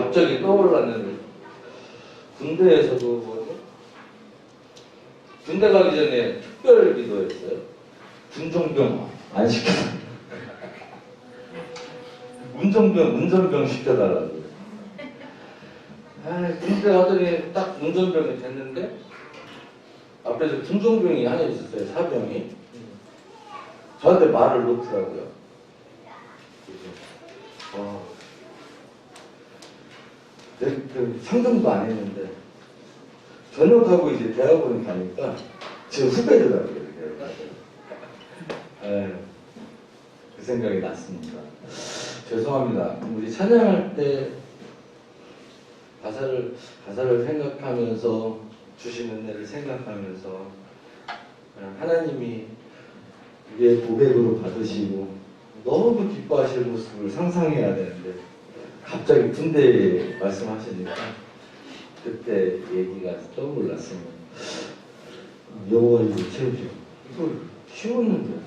갑자기 떠올랐는데 군대에서도 뭐지? 군대 가기 전에 특별 기도했어요. 군종병 안 시켜. 운전병 시켜달라고. 군대 가더니 딱 운전병이 됐는데 앞에서 군종병이 하나 있었어요. 사병이. 저한테 말을 놓더라고요. 상정도 안 했는데 전역하고 이제 대학원에 가니까 제 후배더라고요. 그 생각이 났습니다. 죄송합니다. 우리 찬양할 때 가사를 생각하면서 주신 은혜를 생각하면서 하나님이 우리의 고백으로 받으시고 너무 기뻐하실 모습을 상상해야 되는데 갑자기 군대 말씀하시니까 그때 얘기가 떠올랐습니다. 여호와 이거 채우죠. 이거 쉬웠는데.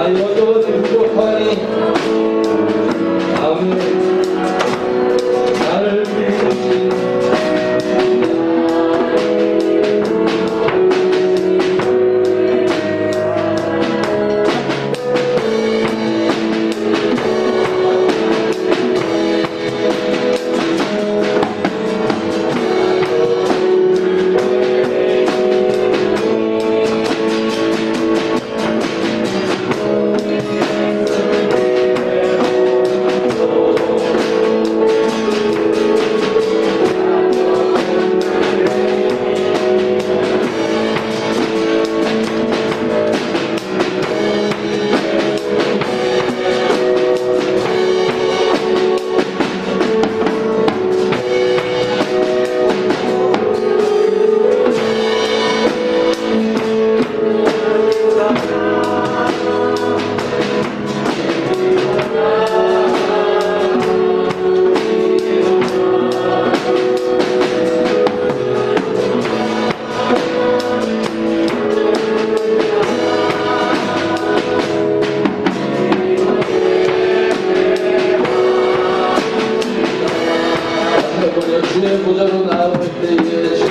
나의 어쩌고지 부족하니 아멘. 나를 부르신 주의 보좌로 나올 때에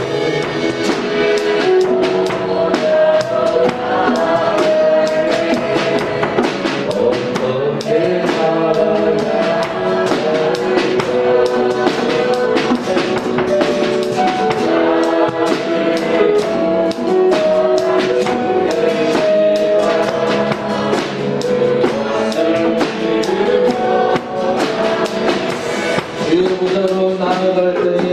어떻게 살아야 주의 보좌로 나아갈 때에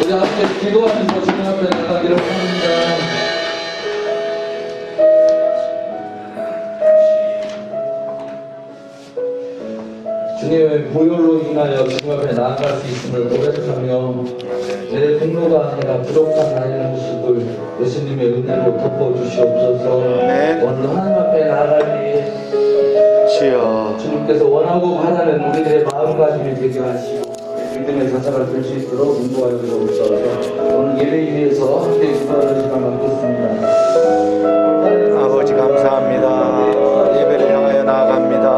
우리 함께 기도하면서 주님 앞에 나가기를 원합니다. 주님의 보혈로 인하여 주님 앞에 나아갈 수 있음을 고백하며 내 분노가 아니라 부족한 나의 모습을 예수님의 은혜로 덮어주시옵소서. 오늘 하나님 앞에 나아갈 때에 주여 주님께서 원하고 바라는 우리들의 마음가짐이 되게 하시고 믿음의 자세가 될 수 있도록 인도하여 주옵소서. 오늘 예배에 위해서 함께 기도하는 시간 갖겠습니다. 아버지 감사합니다. 예배를 향하여 나아갑니다.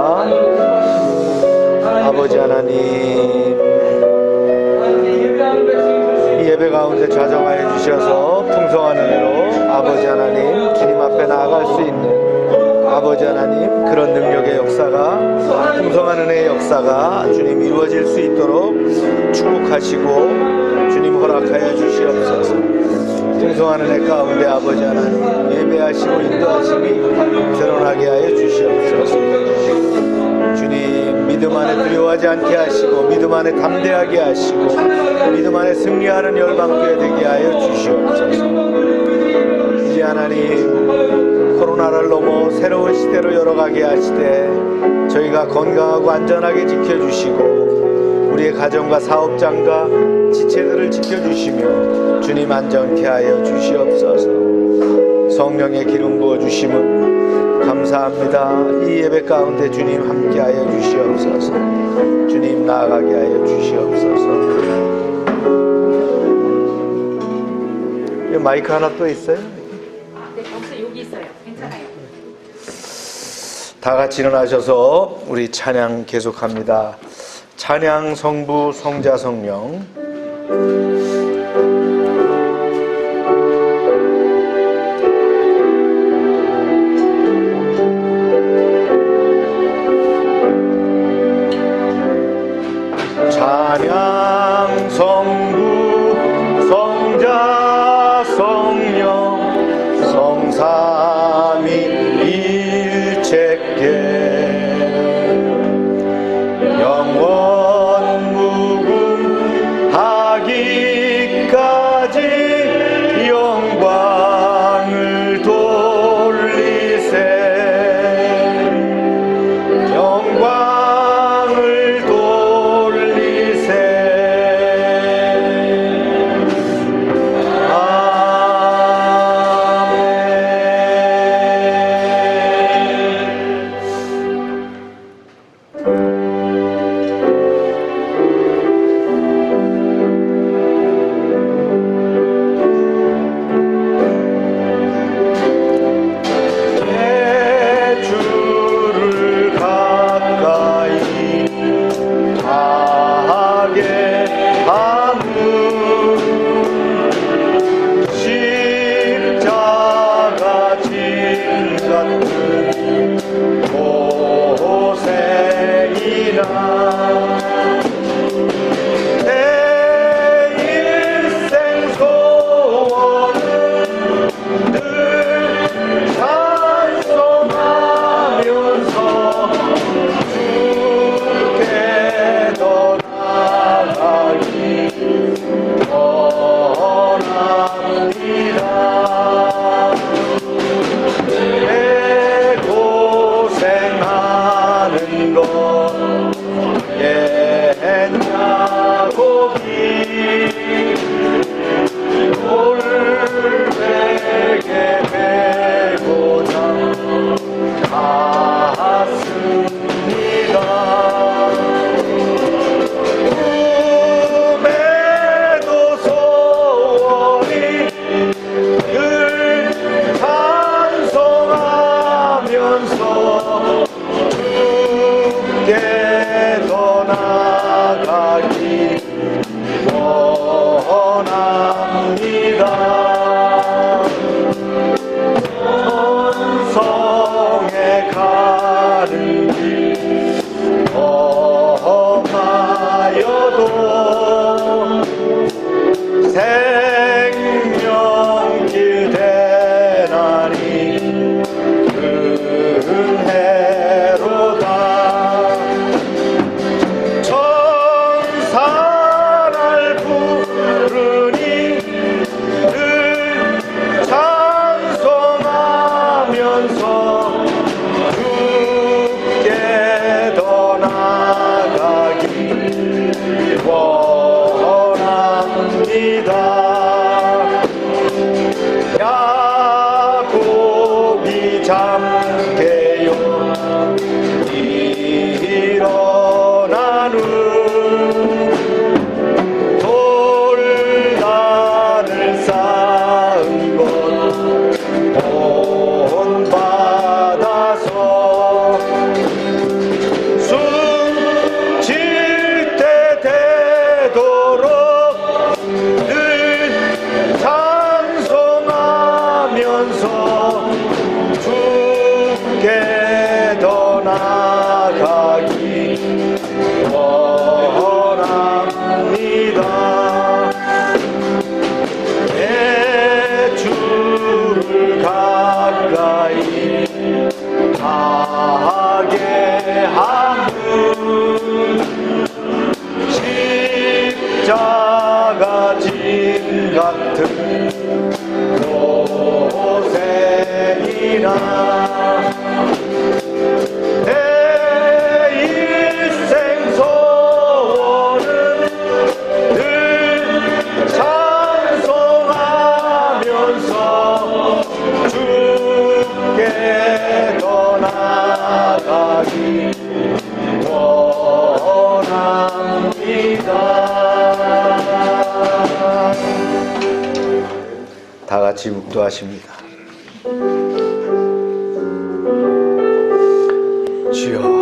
아버지 하나님 이 예배 가운데 좌정하여 주셔서 풍성한 은혜로 아버지 하나님 주님 앞에 나아갈 수 있는 아버지 하나님 그런 능력의 역사가 풍성한 은혜의 역사가 주님 이루어질 수 있도록 축복하시고 주님 허락하여 주시옵소서. 풍성한 은혜 가운데 아버지 하나님 예배하시고 인도하심이 드러나게 하여 주시옵소서. 주님 믿음 안에 두려워하지 않게 하시고 믿음 안에 담대하게 하시고 믿음 안에 승리하는 열방교회 되게 하여 주시옵소서. 이제 하나님 코로나를 넘어 새로운 시대로 열어가게 하시되 저희가 건강하고 안전하게 지켜주시고 우리의 가정과 사업장과 지체들을 지켜주시며 주님 안전케 하여 주시옵소서. 성령의 기름 부어주심은 감사합니다. 이 예배 가운데 주님 함께하여 주시옵소서. 주님 나아가게 하여 주시옵소서. 이 마이크 하나 또 있어요? 네, 없어요. 여기 있어요. 괜찮아요. 다 같이 일어나셔서 우리 찬양 계속합니다. 찬양 성부 성자 성령. 찬양 성부 성자 성령 성삼위 일체께 영원 무궁하기까지 영광을 돌리세. 영광을 돌리세. 내 주를 가까이 하게 함은 십자가 진 같은 고생이나 내 일생 소원은 늘 찬송하면서 주께 더 나아가기 원합니다. 내 고생하는 것 옛야고기 돌베개 베고자 갔습니다. 꿈에도 소원이 늘 찬송하면서 주께 더 나아가기 원합니다. 천성에 가는 길 험하여도 생명길 대나니 은혜로다. 천사날 부르니 늘 찬송하면서 주께 더 나아가기 원합니다. 야곱이 잠게요 일어나는 돌단을 쌓은 것 본받아서 숨질 때 되도록 늘 찬송하면서 주께 더 나아가기 원합니다. 내 주를 가까이 하게 함은 십자가 진 같은 고생이나 내 일생 소원은 늘 찬송하면서 주께 더 같이 묵도하십니다. 주여,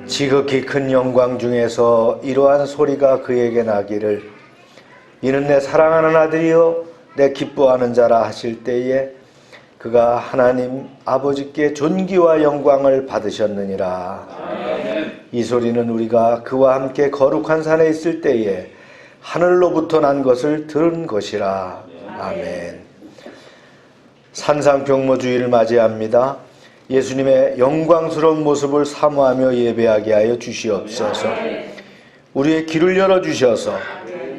지극히 큰 영광 중에서 이러한 소리가 그에게 나기를 이는 내 사랑하는 아들이요 내 기뻐하는 자라 하실 때에 그가 하나님 아버지께 존귀와 영광을 받으셨느니라. 이 소리는 우리가 그와 함께 거룩한 산에 있을 때에 하늘로부터 난 것을 들은 것이라. 아멘. 산상병모주의를 맞이합니다. 예수님의 영광스러운 모습을 사모하며 예배하게 하여 주시옵소서. 우리의 길을 열어주셔서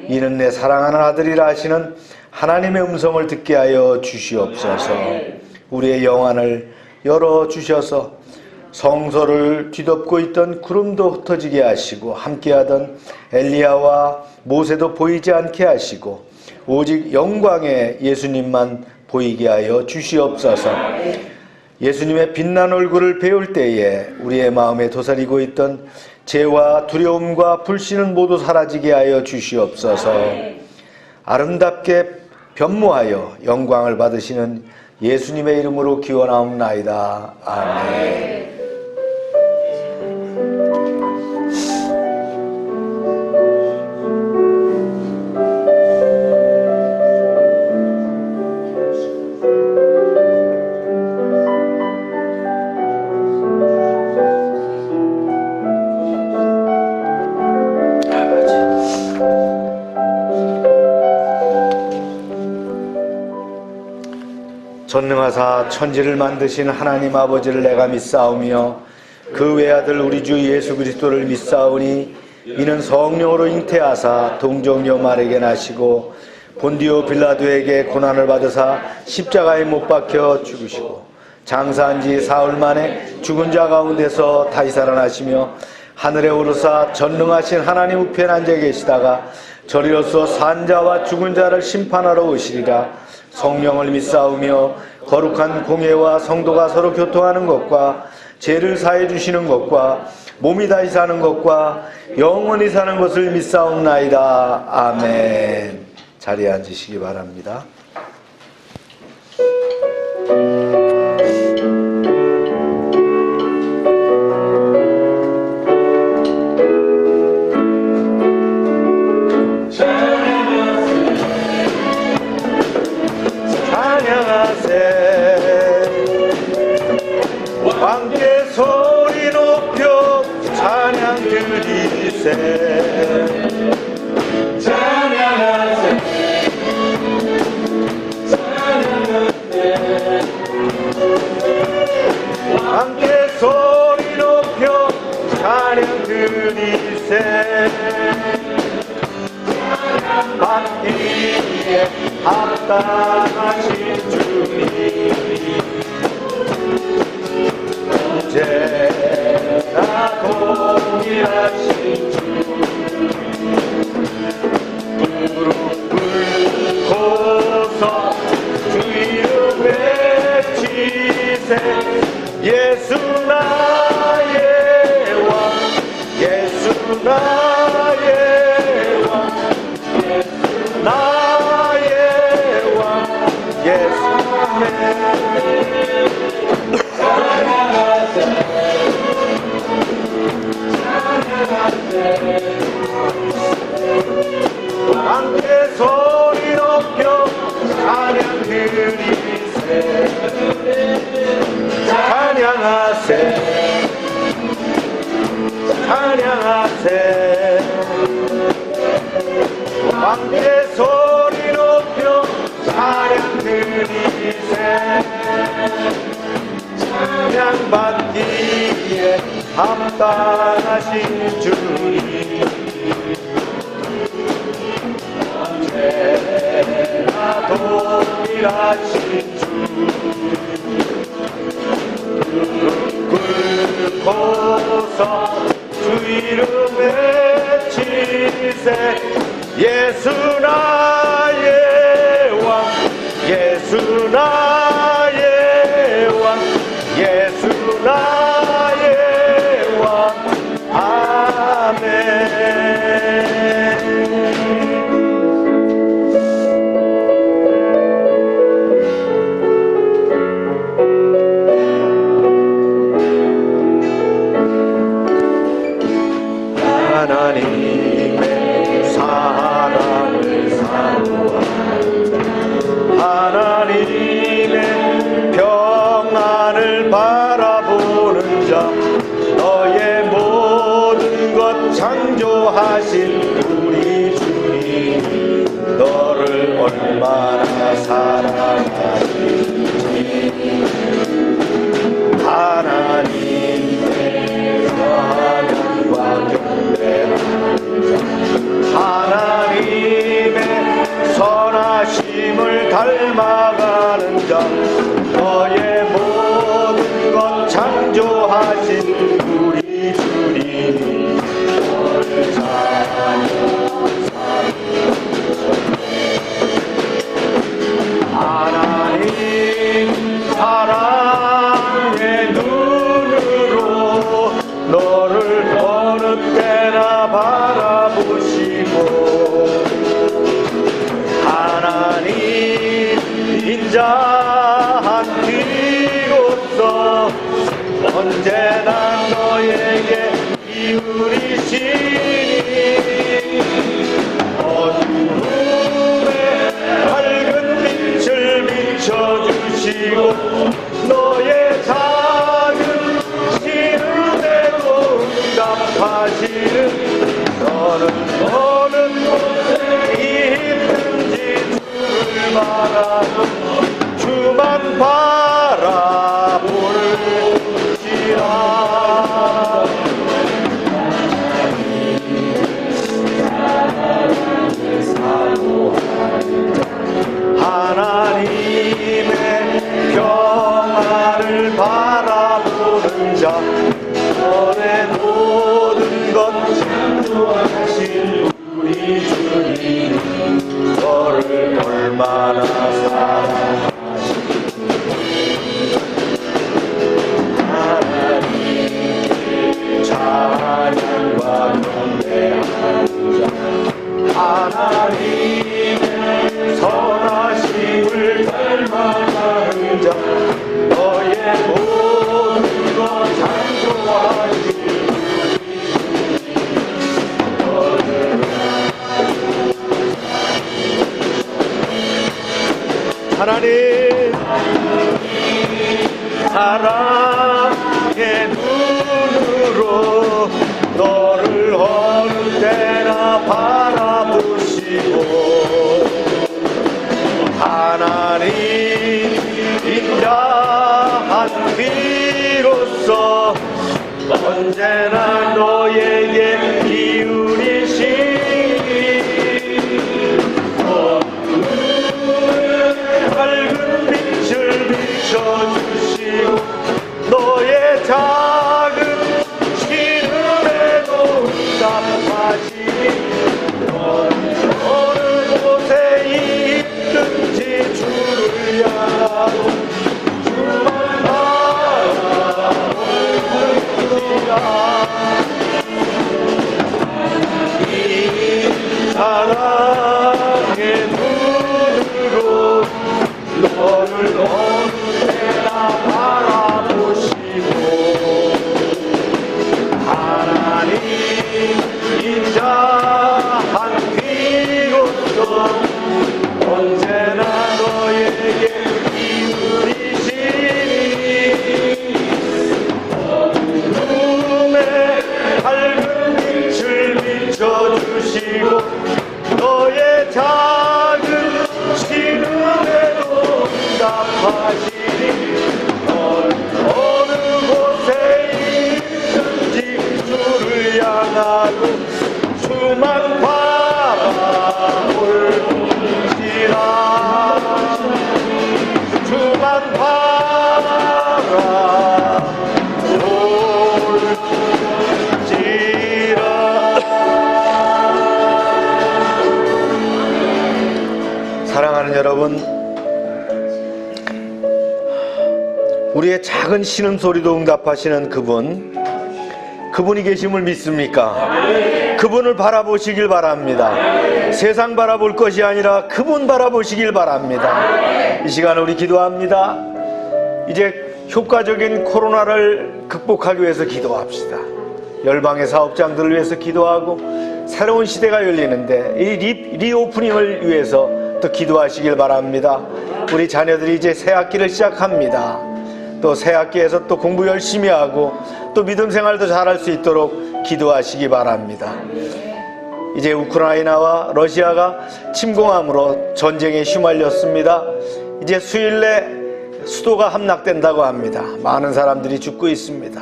이는 내 사랑하는 아들이라 하시는 하나님의 음성을 듣게 하여 주시옵소서. 우리의 영안을 열어주셔서 성소를 뒤덮고 있던 구름도 흩어지게 하시고 함께하던 엘리야와 모세도 보이지 않게 하시고 오직 영광의 예수님만 보이게 하여 주시옵소서. 예수님의 빛난 얼굴을 배울 때에 우리의 마음에 도사리고 있던 죄와 두려움과 불신은 모두 사라지게 하여 주시옵소서. 아름답게 변모하여 영광을 받으시는 예수님의 이름으로 기원하옵나이다. 아멘. 전능하사 천지를 만드신 하나님 아버지를 내가 믿사오며 그 외아들 우리 주 예수 그리스도를 믿사오니 이는 성령으로 잉태하사 동정녀 마리아에게 나시고 본디오 빌라도에게 고난을 받으사 십자가에 못 박혀 죽으시고 장사한 지 사흘 만에 죽은 자 가운데서 다시 살아나시며 하늘에 오르사 전능하신 하나님 우편에 앉아 계시다가 저리로서 산 자와 죽은 자를 심판하러 오시리라. 성령을 믿사오며 거룩한 공예와 성도가 서로 교통하는 것과 죄를 사해 주시는 것과 몸이 다시 사는 것과 영원히 사는 것을 믿사옵나이다. 아멘. 자리에 앉으시기 바랍니다. 함께 소리 높여 찬양 드리세. 찬양하세 찬양하세. 함께 소리 높여 찬양 드리세. 받기에 합당하신 주님 언제나 동일하신 주. 무릎 꿇고서 주 이름 외치세. 예수 나의 왕 예수 나의 왕 예수 나의 왕 예수 함께 소리 높여 찬양 드리세. 찬양하세 찬양하세. 함께 소리 높여 찬양 드리세. 찬양 받기에 합당하신 주님 언제나 동일하신 주. 꿇고서 주 이름 외치세 예수 나의 왕 예수 나의 왕 예수 나의 왕 아멘. 하나님의 사랑을 사모하는 하나님의 평안을 바라보는 자 너의 모든 것 창조하신 우리 주님 너를 얼마나 사랑하시는지 하나님의 사랑과 하나님의 선하심을 닮아가는 자 너의 모든 것 창조하신 우리 주님 너를 하나님 사랑의 눈으로 너를 어느 때나 바라보시고 하나님 인자한 뒤로서 언제나 너에게 기울이시니 어둠에 밝은 빛을 비춰주시고 너의 작은 시름에도 응답하시는 너는 어느 곳에 있는지 주를 바라고 주만 바라볼지라 하나님의 평안을 바라보는 자 너의 모든 것 창조하신 우리 주님 너를 얼마나 사랑하시는지 하나님의 찬양과 경배하는 자 하나님의 선하심을 닮아가는 자 너의 모든 것 창조하신 하나님 사랑의 눈으로 너를 어느 때나 바라보시고 하나님 인자한 뒤로서 언제나 너에게 기울이시니 밝은 빛을 비춰주시고 너의 작은 시름에도 응답하시니 어느 곳에 있든지 주를 향하고 주만 바라볼지라 이 사랑의 눈으로 너를 어느 때나 바라보시고 하나님 인자한 뒤로서 언제나 너에게 기울이시니 어둠에 밝은 빛을 비춰주시고 너의 작은 시름에도 응답하시니 어느 곳에 있든지 주를 향하고 주만 바라볼지라 주만 우리의 작은 신음소리도 응답하시는 그분이 계심을 믿습니까? 그분을 바라보시길 바랍니다. 세상 바라볼 것이 아니라 그분 바라보시길 바랍니다. 이 시간 우리 기도합니다. 이제 효과적인 코로나를 극복하기 위해서 기도합시다. 열방의 사업장들을 위해서 기도하고 새로운 시대가 열리는데 이 리오프닝을 위해서 또 기도하시길 바랍니다. 우리 자녀들이 이제 새 학기를 시작합니다. 또 새 학기에서 또 공부 열심히 하고 또 믿음 생활도 잘할 수 있도록 기도하시기 바랍니다. 이제 우크라이나와 러시아가 침공함으로 전쟁에 휘말렸습니다. 이제 수일 내 수도가 함락된다고 합니다. 많은 사람들이 죽고 있습니다.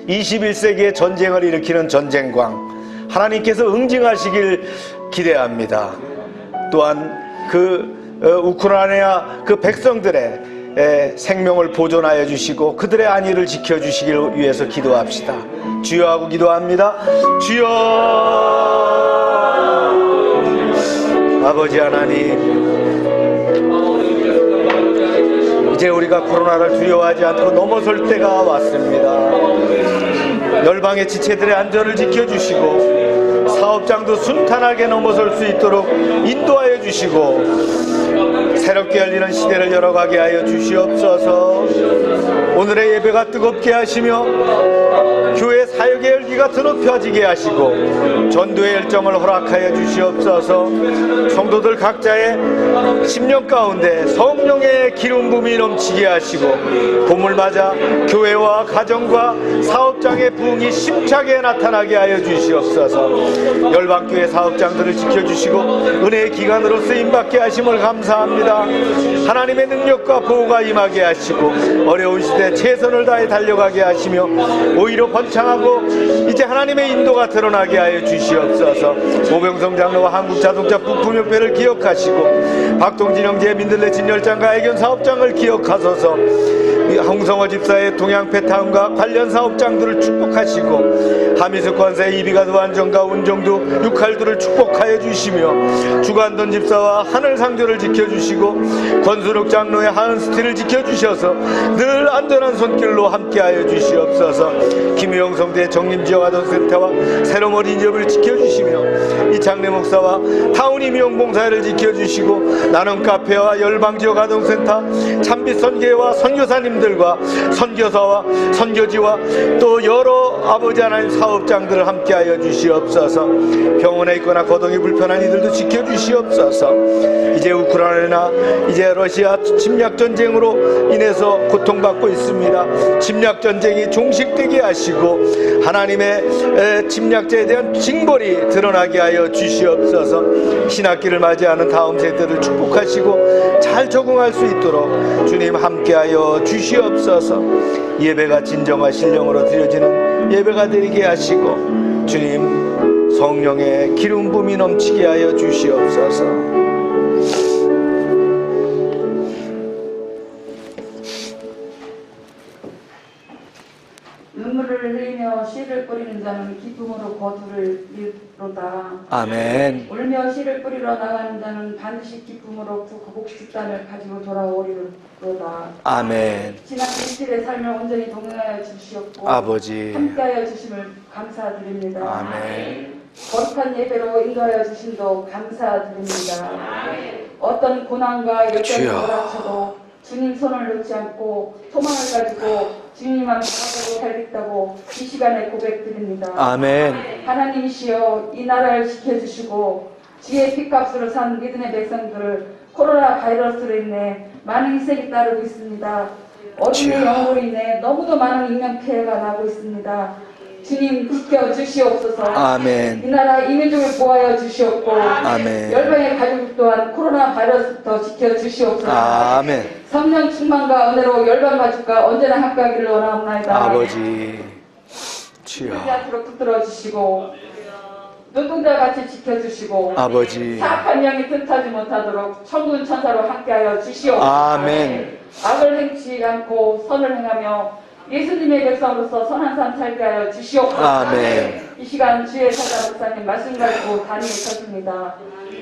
21세기의 전쟁을 일으키는 전쟁광 하나님께서 응징하시길 기대합니다. 또한 우크라이나 그 백성들의 생명을 보존하여 주시고 그들의 안위를 지켜주시길 위해서 기도합시다. 주여 하고 기도합니다. 주여. 아버지 하나님, 이제 우리가 코로나를 두려워하지 않고 넘어설 때가 왔습니다. 열방의 지체들의 안전을 지켜주시고 사업장도 순탄하게 넘어설 수 있도록 인도하여 주시고 새롭게 열리는 시대를 열어가게 하여 주시옵소서. 오늘의 예배가 뜨겁게 하시며 교회 사역의 열기가 드높여지게 하시고 전도의 열정을 허락하여 주시옵소서. 성도들 각자의 심령 가운데 성령의 기름 부음이 넘치게 하시고 봄을 맞아 교회와 가정과 사업장의 부흥이 심차게 나타나게 하여 주시옵소서. 열방교회 사업장들을 지켜주시고 은혜의 기관으로 쓰임받게 하심을 감사합니다. 하나님의 능력과 보호가 임하게 하시고 어려운 시대 최선을 다해 달려가게 하시며 오히려 번창하고 이제 하나님의 인도가 드러나게 하여 주시옵소서. 오병성 장로와 한국자동차 부품협회를 기억하시고 박동진 형제의 민들레 진열장과 애견 사업장을 기억하소서. 홍성호 집사의 동양페타운과 관련 사업장들을 축복하시고 하미스 권사의 이비가드 완전과 운정도 육할들을 축복하여 주시며 주관돈 집사와 하늘상조를 지켜주시고 권순욱 장로의 하은스틸을 지켜주셔서 늘 안전한 손길로 함께하여 주시옵소서. 김효영 성대의 정림지역아동센터와 새로운 어린이집을 지켜주시며 이 장례 목사와 타운 임용봉사회를 지켜주시고 나눔 카페와 열방지역 아동센터 참빛 선교와 선교사님들과 선교사와 선교지와 또 여러 아버지 하나님 사업장들을 함께하여 주시옵소서. 병원에 있거나 거동이 불편한 이들도 지켜주시옵소서. 이제 우크라이나 이제 러시아 침략전쟁으로 인해서 고통받고 있습니다. 침략전쟁이 종식되게 하시고 하나님의 침략자에 대한 징벌이 드러나게 하여 주시옵소서. 신학기를 맞이하는 다음 세대를 축복하시고 잘 적응할 수 있도록 주님 함께하여 주시옵소서. 예배가 진정한 신령으로 드려지는 예배가 되게 하시고 주님 성령의 기름 부음이 넘치게 하여 주시옵소서. 눈물을 흘리며 씨를 뿌리는 자는 기쁨으로 거두를 이루로다. 아멘. 울며 씨를 뿌리러 나가는 자는 반드시 기쁨으로 그 곡식단을 가지고 돌아오리로다. 아멘. 지난 일주일의 삶을 온전히 동행하여 주시옵고 아버지 함께하여 주심을 감사드립니다. 아멘. 거룩한 예배로 인도하여 주심도 감사드립니다. 어떤 고난과 역경이 몰아쳐도 주님 손을 놓지 않고 소망을 가지고 주님만 바라보고 살겠다고 이 시간에 고백드립니다. 아멘. 하나님이시여 이 나라를 지켜주시고 주의 핏값으로 산 믿음의 백성들을 코로나 바이러스로 인해 많은 희생이 따르고 있습니다. 어린이의 영으로 인해 너무도 많은 인명피해가 나고 있습니다. 주님 지켜주시옵소서. 아멘. 이 나라 이민족을 보호하여 주시옵고 아멘. 열방의 가족 또한 코로나 바이러스부터 지켜주시옵소서. 아멘. 성령 충만과 은혜로 열방 가족과 언제나 함께하기를 원하옵나이다. 아버지 주여 울지 않도록 붙들어 주시고 눈동자 같이 지켜주시고 아버지 사악한 영이 틈타지 못하도록 천군 천사로 함께하여 주시옵소서. 아멘. 악을 행치 않고 선을 행하며 예수님의 백성으로서 선한 삶 살게 하여 주시옵소서. 아멘. 이 시간 주의 사자 목사님 말씀 가지고 단위에 섰습니다.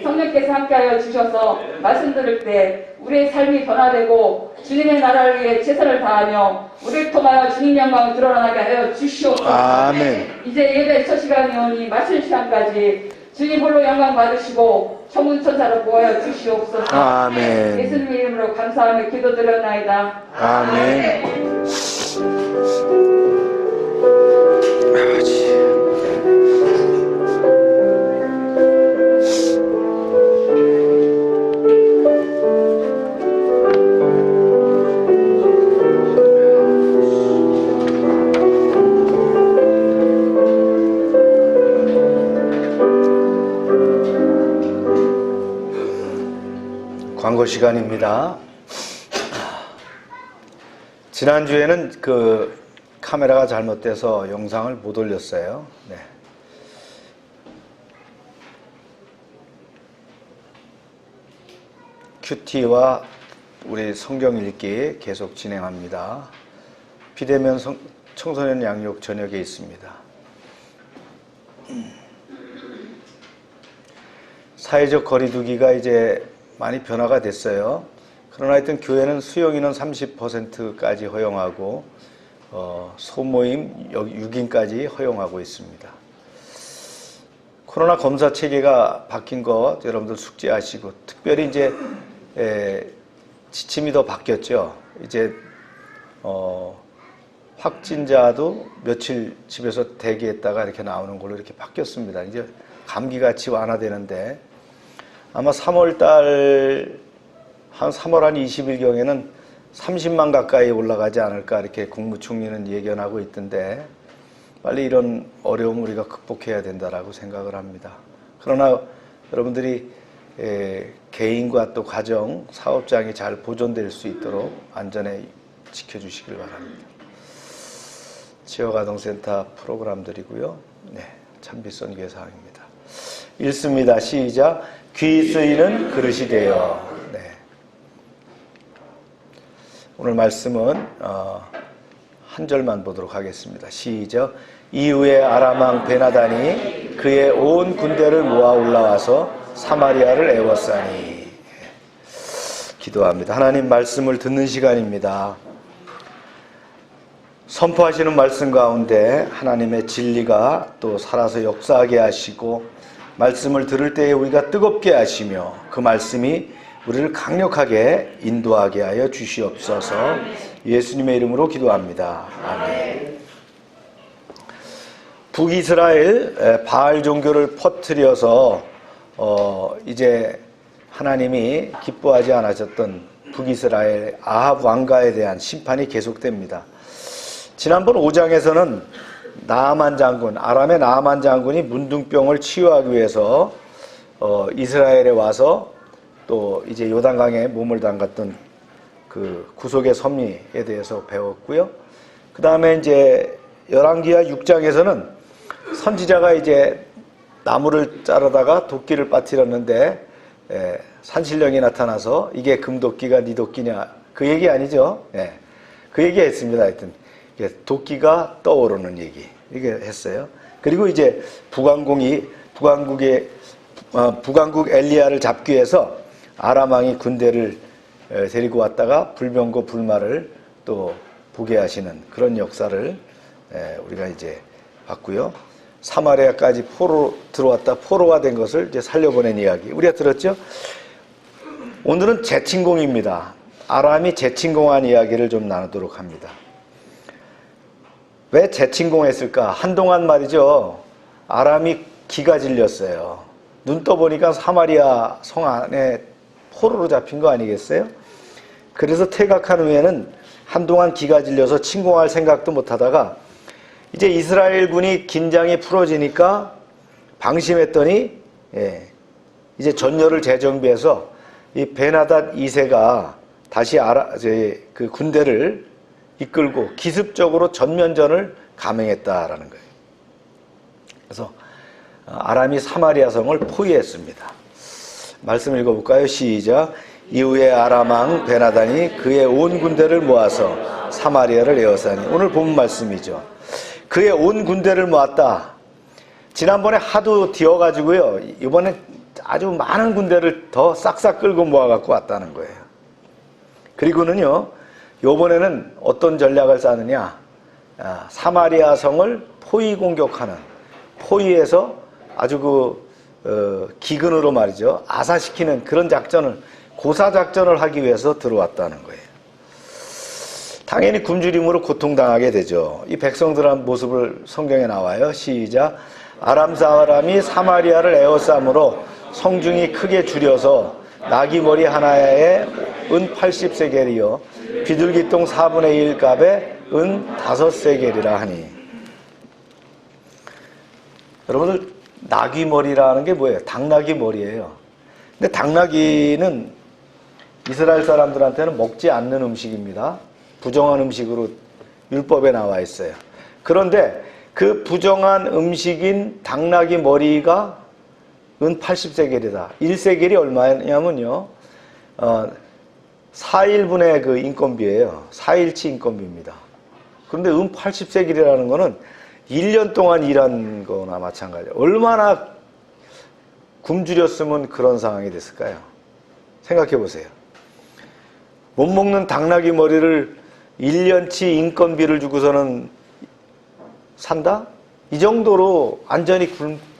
성령께서 함께하여 주셔서 말씀 들을 때 우리의 삶이 변화되고 주님의 나라를 위해 최선을 다하며 우리를 통하여 주님 영광을 드러나게 하여 주시옵소서. 아멘. 이제 예배 첫 시간이 오니 마칠 시간까지 주님 홀로 영광 받으시고 천군 천사로 모여 주시옵소서. 아멘. 예수님의 이름으로 감사하며 기도드렸나이다. 아멘. 광고 시간입니다. 지난주에는 그 카메라가 잘못돼서 영상을 못 올렸어요. 네. 큐티와 우리 성경 읽기 계속 진행합니다. 비대면 청소년 양육 저녁에 있습니다. 사회적 거리두기가 이제 많이 변화가 됐어요. 그러나 하여튼 교회는 수용인원 30%까지 허용하고 소모임 6인까지 허용하고 있습니다. 코로나 검사 체계가 바뀐 거 여러분들 숙지하시고, 특별히 이제 지침이 더 바뀌었죠. 이제 확진자도 며칠 집에서 대기했다가 이렇게 나오는 걸로 이렇게 바뀌었습니다. 이제 감기같이 완화되는데, 아마 3월 한 20일경에는 30만 가까이 올라가지 않을까 이렇게 국무총리는 예견하고 있던데, 빨리 이런 어려움 우리가 극복해야 된다라고 생각을 합니다. 그러나 여러분들이 개인과 또 가정, 사업장이 잘 보존될 수 있도록 안전에 지켜주시길 바랍니다. 지역아동센터 프로그램들이고요. 네, 참빛선교회 사항입니다. 읽습니다. 시작. 귀 쓰이는 그릇이 되어. 네. 오늘 말씀은 한 절만 보도록 하겠습니다. 시작. 이후에 아람 왕 베나단이 그의 온 군대를 모아 올라와서 사마리아를 애워싸니. 기도합니다. 하나님 말씀을 듣는 시간입니다. 선포하시는 말씀 가운데 하나님의 진리가 또 살아서 역사하게 하시고, 말씀을 들을 때에 우리가 뜨겁게 하시며 그 말씀이 우리를 강력하게 인도하게 하여 주시옵소서. 예수님의 이름으로 기도합니다. 아멘. 북이스라엘 바알 종교를 퍼뜨려서 이제 하나님이 기뻐하지 않으셨던 북이스라엘 아합 왕가에 대한 심판이 계속됩니다. 지난번 5장에서는 나아만 장군, 아람의 나아만 장군이 문둥병을 치유하기 위해서 이스라엘에 와서 또 이제 요단강에 몸을 담갔던 그 구속의 섭리에 대해서 배웠고요. 그 다음에 이제 열왕기하 6장에서는 선지자가 이제 나무를 자르다가 도끼를 빠뜨렸는데 산신령이 나타나서 이게 금도끼가 네 도끼냐, 그 얘기 아니죠. 그 얘기 했습니다. 하여튼 도끼가 떠오르는 얘기 이게 했어요. 그리고 이제 북왕국 엘리야를 잡기 위해서 아람 왕이 군대를 데리고 왔다가 불병거 불말을 또 보게 하시는 그런 역사를 우리가 이제 봤고요. 사마리아까지 포로 들어왔다 포로가 된 것을 이제 살려보낸 이야기 우리가 들었죠. 오늘은 재침공입니다. 아람이 재침공한 이야기를 좀 나누도록 합니다. 왜 재침공했을까? 한동안 말이죠, 아람이 기가 질렸어요. 눈 떠보니까 사마리아 성 안에 포로로 잡힌 거 아니겠어요? 그래서 퇴각한 후에는 한동안 기가 질려서 침공할 생각도 못하다가 이제 이스라엘 군이 긴장이 풀어지니까 방심했더니 이제 전열을 재정비해서 이 베나닷 2세가 다시 그 군대를 이끌고 기습적으로 전면전을 감행했다라는 거예요. 그래서 아람이 사마리아 성을 포위했습니다. 말씀 읽어볼까요? 시작. 이후에 아람 왕 베나단이 그의 온 군대를 모아서 사마리아를 에워싸니. 오늘 본 말씀이죠. 그의 온 군대를 모았다. 지난번에 하도 뛰어가지고요. 이번에 아주 많은 군대를 더 싹싹 끌고 모아갖고 왔다는 거예요. 그리고는요, 이번에는 어떤 전략을 짜느냐. 사마리아 성을 포위 공격하는, 포위에서 아주 기근으로 말이죠. 아사시키는 그런 작전을, 고사작전을 하기 위해서 들어왔다는 거예요. 당연히 굶주림으로 고통당하게 되죠. 이 백성들한 모습을 성경에 나와요. 시작. 아람 사람이 사마리아를 에워싸므로 성중이 크게 줄여서 나귀 머리 하나에 은 80세겔이요 비둘기똥 4분의 1 값에 은 5세겔이라 하니. 여러분들, 나귀 머리라는 게 뭐예요? 당나귀 머리예요. 근데 당나귀는 이스라엘 사람들한테는 먹지 않는 음식입니다. 부정한 음식으로 율법에 나와 있어요. 그런데 그 부정한 음식인 당나귀 머리가 은 80세겔이다. 1세겔이 얼마냐면요, 4일분의 그 인건비예요. 4일치 인건비입니다. 그런데 은 80세겔이라는 거는 1년 동안 일한 거나 마찬가지예요. 얼마나 굶주렸으면 그런 상황이 됐을까요? 생각해 보세요. 못 먹는 당나귀 머리를 1년치 인건비를 주고서는 산다? 이 정도로 완전히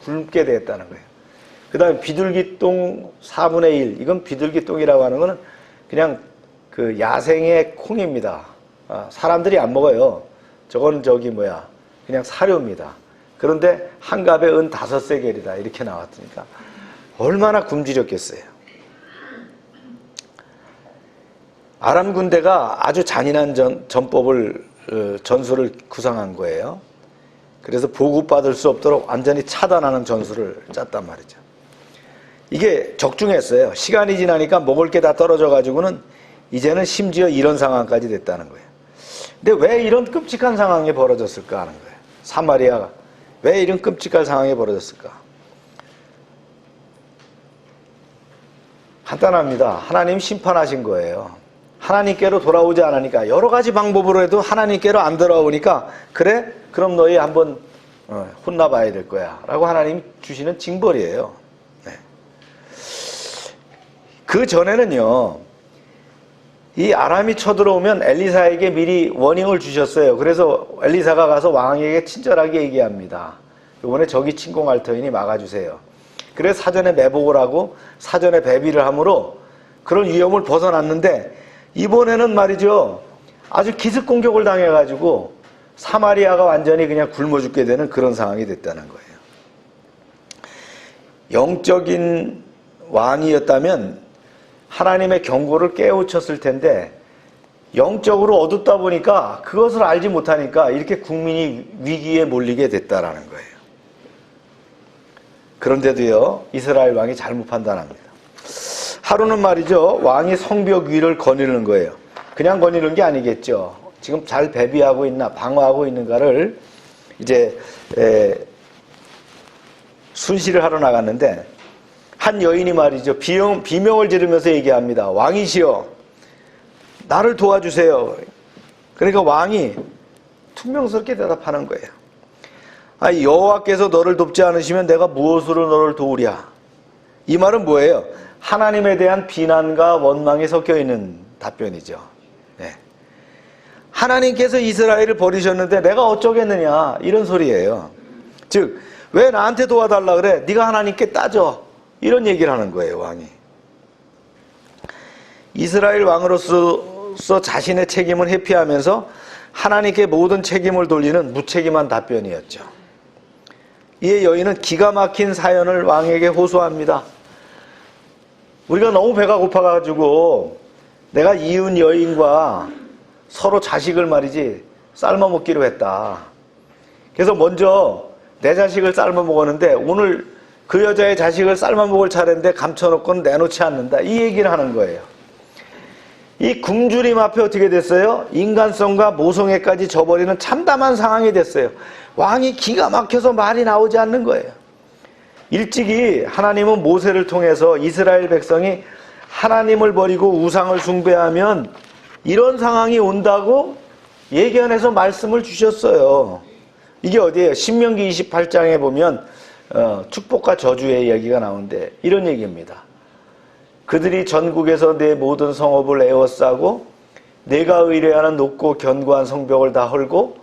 굶게 됐다는 거예요. 그 다음에 비둘기똥 4분의 1. 이건 비둘기똥이라고 하는 거는 그냥 그 야생의 콩입니다. 사람들이 안 먹어요. 저건 그냥 사료입니다. 그런데 한 값에 은 5세겔이다. 이렇게 나왔으니까 얼마나 굶주렸겠어요. 아람 군대가 아주 잔인한 전술을 구상한 거예요. 그래서 보급받을 수 없도록 완전히 차단하는 전술을 짰단 말이죠. 이게 적중했어요. 시간이 지나니까 먹을 게 다 떨어져가지고는 이제는 심지어 이런 상황까지 됐다는 거예요. 근데 왜 이런 끔찍한 상황이 벌어졌을까 하는 거예요. 사마리아가 왜 이런 끔찍한 상황이 벌어졌을까? 간단합니다. 하나님 심판하신 거예요. 하나님께로 돌아오지 않으니까, 여러 가지 방법으로 해도 하나님께로 안 돌아오니까, 그래? 그럼 너희 한번 혼나봐야 될 거야 라고 하나님 주시는 징벌이에요. 네. 그 전에는요, 이 아람이 쳐들어오면 엘리사에게 미리 워닝을 주셨어요. 그래서 엘리사가 가서 왕에게 친절하게 얘기합니다. 이번에 적이 침공할 터이니 막아주세요. 그래서 사전에 매복을 하고 사전에 배비를 함으로 그런 위험을 벗어났는데, 이번에는 말이죠, 아주 기습 공격을 당해가지고 사마리아가 완전히 그냥 굶어 죽게 되는 그런 상황이 됐다는 거예요. 영적인 왕이었다면 하나님의 경고를 깨우쳤을 텐데, 영적으로 어둡다 보니까 그것을 알지 못하니까 이렇게 국민이 위기에 몰리게 됐다라는 거예요. 그런데도요, 이스라엘 왕이 잘못 판단합니다. 하루는 말이죠, 왕이 성벽 위를 거니는 거예요. 그냥 거니는 게 아니겠죠. 지금 잘 배비하고 있나, 방어하고 있는가를 이제 순시를 하러 나갔는데, 한 여인이 말이죠, 비명을 지르면서 얘기합니다. 왕이시여, 나를 도와주세요. 그러니까 왕이 퉁명스럽게 대답하는 거예요. 여호와께서 너를 돕지 않으시면 내가 무엇으로 너를 도우랴. 이 말은 뭐예요? 하나님에 대한 비난과 원망이 섞여 있는 답변이죠. 네. 하나님께서 이스라엘을 버리셨는데 내가 어쩌겠느냐, 이런 소리예요. 즉, 왜 나한테 도와달라 그래? 네가 하나님께 따져. 이런 얘기를 하는 거예요, 왕이. 이스라엘 왕으로서 자신의 책임을 회피하면서 하나님께 모든 책임을 돌리는 무책임한 답변이었죠. 이에 여인은 기가 막힌 사연을 왕에게 호소합니다. 우리가 너무 배가 고파가지고 내가 이은 여인과 서로 자식을 말이지 삶아 먹기로 했다. 그래서 먼저 내 자식을 삶아 먹었는데 오늘 그 여자의 자식을 삶아 먹을 차례인데 감춰놓고는 내놓지 않는다. 이 얘기를 하는 거예요. 이 굶주림 앞에 어떻게 됐어요? 인간성과 모성애까지 저버리는 참담한 상황이 됐어요. 왕이 기가 막혀서 말이 나오지 않는 거예요. 일찍이 하나님은 모세를 통해서 이스라엘 백성이 하나님을 버리고 우상을 숭배하면 이런 상황이 온다고 예견해서 말씀을 주셨어요. 이게 어디예요? 신명기 28장에 보면 축복과 저주의 이야기가 나오는데 이런 얘기입니다. 그들이 전국에서 내 모든 성읍을 에워싸고 내가 의뢰하는 높고 견고한 성벽을 다 헐고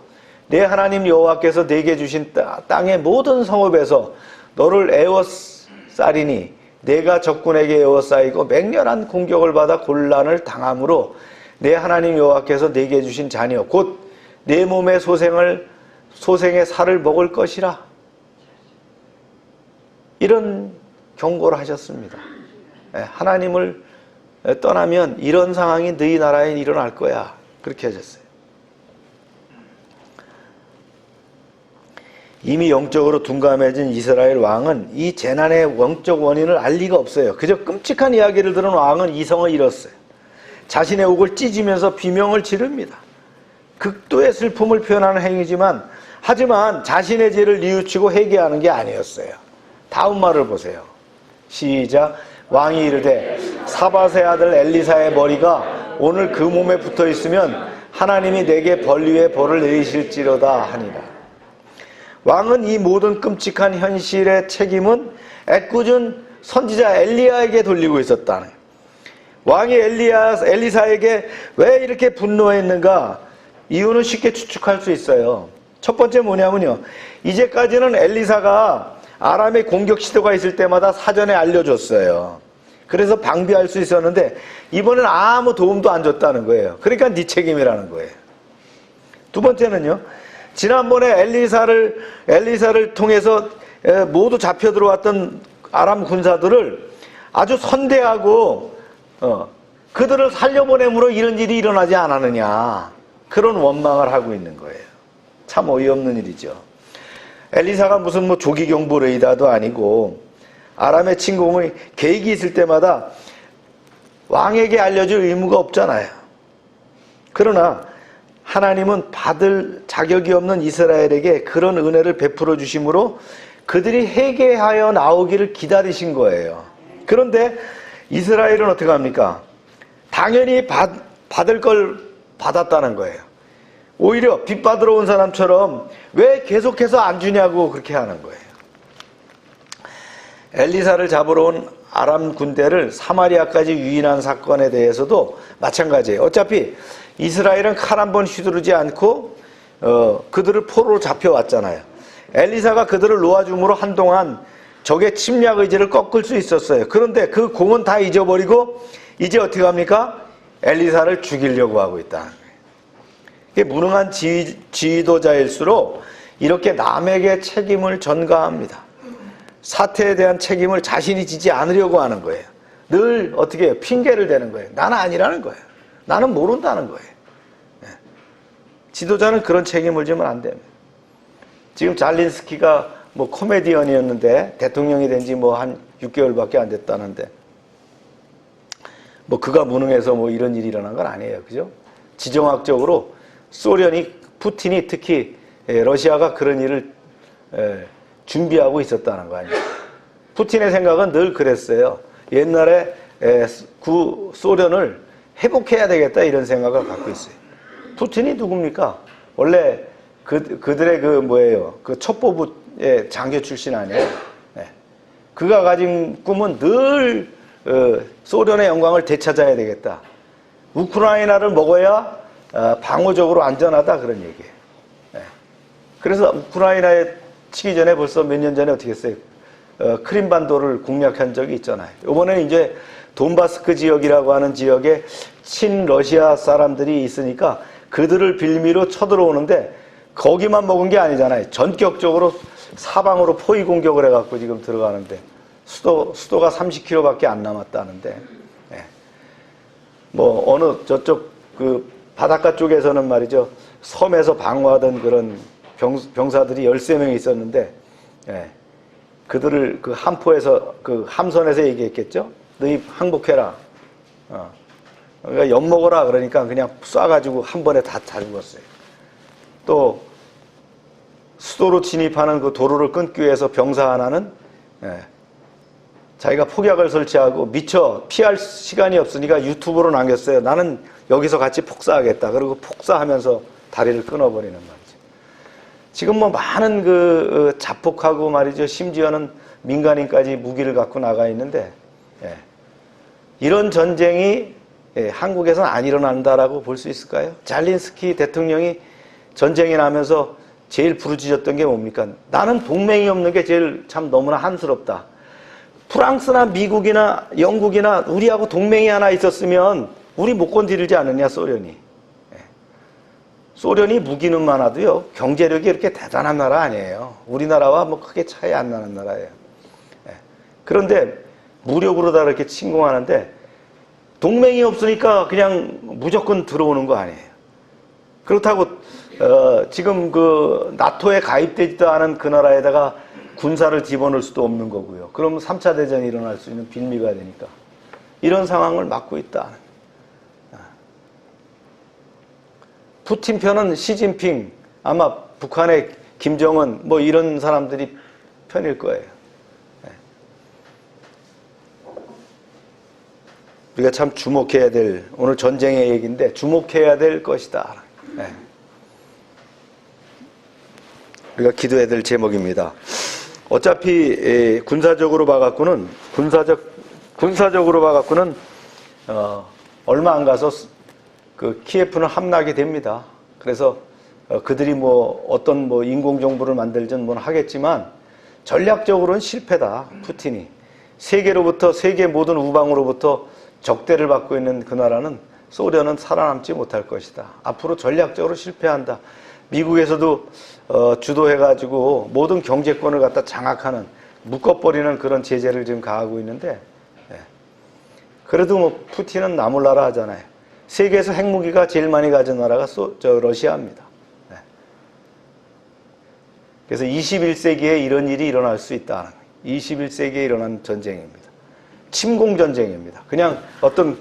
내 하나님 여호와께서 내게 주신 땅의 모든 성읍에서 너를 에워싸리니 내가 적군에게 에워싸이고 맹렬한 공격을 받아 곤란을 당함으로 내 하나님 여호와께서 내게 주신 자녀 곧 내 몸의 소생의 살을 먹을 것이라. 이런 경고를 하셨습니다. 하나님을 떠나면 이런 상황이 너희 나라에 일어날 거야. 그렇게 하셨어요. 이미 영적으로 둔감해진 이스라엘 왕은 이 재난의 영적 원인을 알 리가 없어요. 그저 끔찍한 이야기를 들은 왕은 이성을 잃었어요. 자신의 옥을 찢으면서 비명을 지릅니다. 극도의 슬픔을 표현하는 행위지만 하지만 자신의 죄를 뉘우치고 회개하는 게 아니었어요. 다음 말을 보세요. 시작. 왕이 이르되 사밧의 아들 엘리사의 머리가 오늘 그 몸에 붙어 있으면 하나님이 내게 벌 벌을 내리실지로다 하니라. 왕은 이 모든 끔찍한 현실의 책임은 애꿎은 선지자 엘리야에게 돌리고 있었다는 거예요. 왕이 엘리사에게 왜 이렇게 분노했는가? 이유는 쉽게 추측할 수 있어요. 첫 번째 뭐냐면요, 이제까지는 엘리사가 아람의 공격 시도가 있을 때마다 사전에 알려줬어요. 그래서 방비할 수 있었는데 이번엔 아무 도움도 안 줬다는 거예요. 그러니까 네 책임이라는 거예요. 두 번째는요, 지난번에 엘리사를 통해서 모두 잡혀 들어왔던 아람 군사들을 아주 선대하고 그들을 살려보냄으로 이런 일이 일어나지 않았느냐, 그런 원망을 하고 있는 거예요. 참 어이없는 일이죠. 엘리사가 무슨 뭐 조기경보 레이더도 아니고 아람의 침공의 계획이 있을 때마다 왕에게 알려줄 의무가 없잖아요. 그러나 하나님은 받을 자격이 없는 이스라엘에게 그런 은혜를 베풀어 주심으로 그들이 회개하여 나오기를 기다리신 거예요. 그런데 이스라엘은 어떻게 합니까? 당연히 받을 걸 받았다는 거예요. 오히려 빚 받으러 온 사람처럼 왜 계속해서 안 주냐고 그렇게 하는 거예요. 엘리사를 잡으러 온 아람 군대를 사마리아까지 유인한 사건에 대해서도 마찬가지예요. 어차피 이스라엘은 칼 한 번 휘두르지 않고 그들을 포로로 잡혀왔잖아요. 엘리사가 그들을 놓아줌으로 한동안 적의 침략 의지를 꺾을 수 있었어요. 그런데 그 공은 다 잊어버리고 이제 어떻게 합니까? 엘리사를 죽이려고 하고 있다는 거예요. 이게 무능한 지도자일수록 이렇게 남에게 책임을 전가합니다. 사태에 대한 책임을 자신이 지지 않으려고 하는 거예요. 늘 어떻게 해요? 핑계를 대는 거예요. 나는 아니라는 거예요. 나는 모른다는 거예요. 지도자는 그런 책임을 지면 안 됩니다. 지금 잘린스키가 뭐 코미디언이었는데 대통령이 된 지 뭐 한 6개월밖에 안 됐다는데 뭐 그가 무능해서 뭐 이런 일이 일어난 건 아니에요. 그죠? 지정학적으로 푸틴이 특히 러시아가 그런 일을 준비하고 있었다는 거 아니에요. 푸틴의 생각은 늘 그랬어요. 옛날에 소련을 회복해야 되겠다 이런 생각을 갖고 있어요. 푸틴이 누굽니까? 원래 그들의 그 첩보부의 장교 출신 아니에요. 네. 그가 가진 꿈은 늘 소련의 영광을 되찾아야 되겠다. 우크라이나를 먹어야 방어적으로 안전하다, 그런 얘기예요. 네. 그래서 우크라이나에 치기 전에 벌써 몇 년 전에 어떻게 했어요? 크림반도를 공략한 적이 있잖아요. 이번에는 이제 돈바스크 지역이라고 하는 지역에 친러시아 사람들이 있으니까 그들을 빌미로 쳐들어오는데 거기만 먹은 게 아니잖아요. 전격적으로 사방으로 포위 공격을 해갖고 지금 들어가는데 수도가 30km밖에 안 남았다는데, 네. 뭐 어느 저쪽 그 바닷가 쪽에서는 말이죠, 섬에서 방어하던 그런 병사들이 13명이 있었는데, 네. 그들을 그 함포에서 그 함선에서 얘기했겠죠. 너희 항복해라. 그러니까 엿먹어라. 그러니까 그냥 쏴가지고 한 번에 다 죽었어요. 또 수도로 진입하는 그 도로를 끊기 위해서 병사 하나는 자기가 폭약을 설치하고 미처 피할 시간이 없으니까 유튜브로 남겼어요. 나는 여기서 같이 폭사하겠다. 그리고 폭사하면서 다리를 끊어버리는 말이죠. 지금 뭐 많은 그 자폭하고 말이죠. 심지어는 민간인까지 무기를 갖고 나가 있는데, 예. 이런 전쟁이 한국에서는 안 일어난다라고 볼 수 있을까요? 잘린스키 대통령이 전쟁이 나면서 제일 부르짖었던 게 뭡니까? 나는 동맹이 없는 게 제일 참 너무나 한스럽다. 프랑스나 미국이나 영국이나 우리하고 동맹이 하나 있었으면 우리 못 건드리지 않느냐, 소련이. 소련이 무기는 많아도요, 경제력이 이렇게 대단한 나라 아니에요. 우리나라와 뭐 크게 차이 안 나는 나라예요. 그런데 무력으로 다 이렇게 침공하는데 동맹이 없으니까 그냥 무조건 들어오는 거 아니에요. 그렇다고 지금 그 나토에 가입되지도 않은 그 나라에다가 군사를 집어넣을 수도 없는 거고요. 그러면 3차 대전이 일어날 수 있는 빌미가 되니까 이런 상황을 막고 있다. 푸틴 편은 시진핑, 아마 북한의 김정은 뭐 이런 사람들이 편일 거예요. 우리가 참 주목해야 될, 오늘 전쟁의 얘기인데 주목해야 될 것이다. 우리가 기도해야 될 제목입니다. 어차피 군사적으로 봐갖고는 얼마 안 가서 그 키예프는 함락이 됩니다. 그래서 그들이 뭐 어떤 뭐 인공정부를 만들든 뭐 하겠지만 전략적으로는 실패다. 푸틴이 세계 모든 우방으로부터 적대를 받고 있는 그 나라는, 소련은 살아남지 못할 것이다. 앞으로 전략적으로 실패한다. 미국에서도 주도해가지고 모든 경제권을 갖다 장악하는, 묶어버리는 그런 제재를 지금 가하고 있는데, 그래도 뭐 푸틴은 나몰라라 하잖아요. 세계에서 핵무기가 제일 많이 가진 나라가 러시아입니다. 그래서 21세기에 이런 일이 일어날 수 있다. 21세기에 일어난 전쟁입니다. 침공전쟁입니다. 그냥 어떤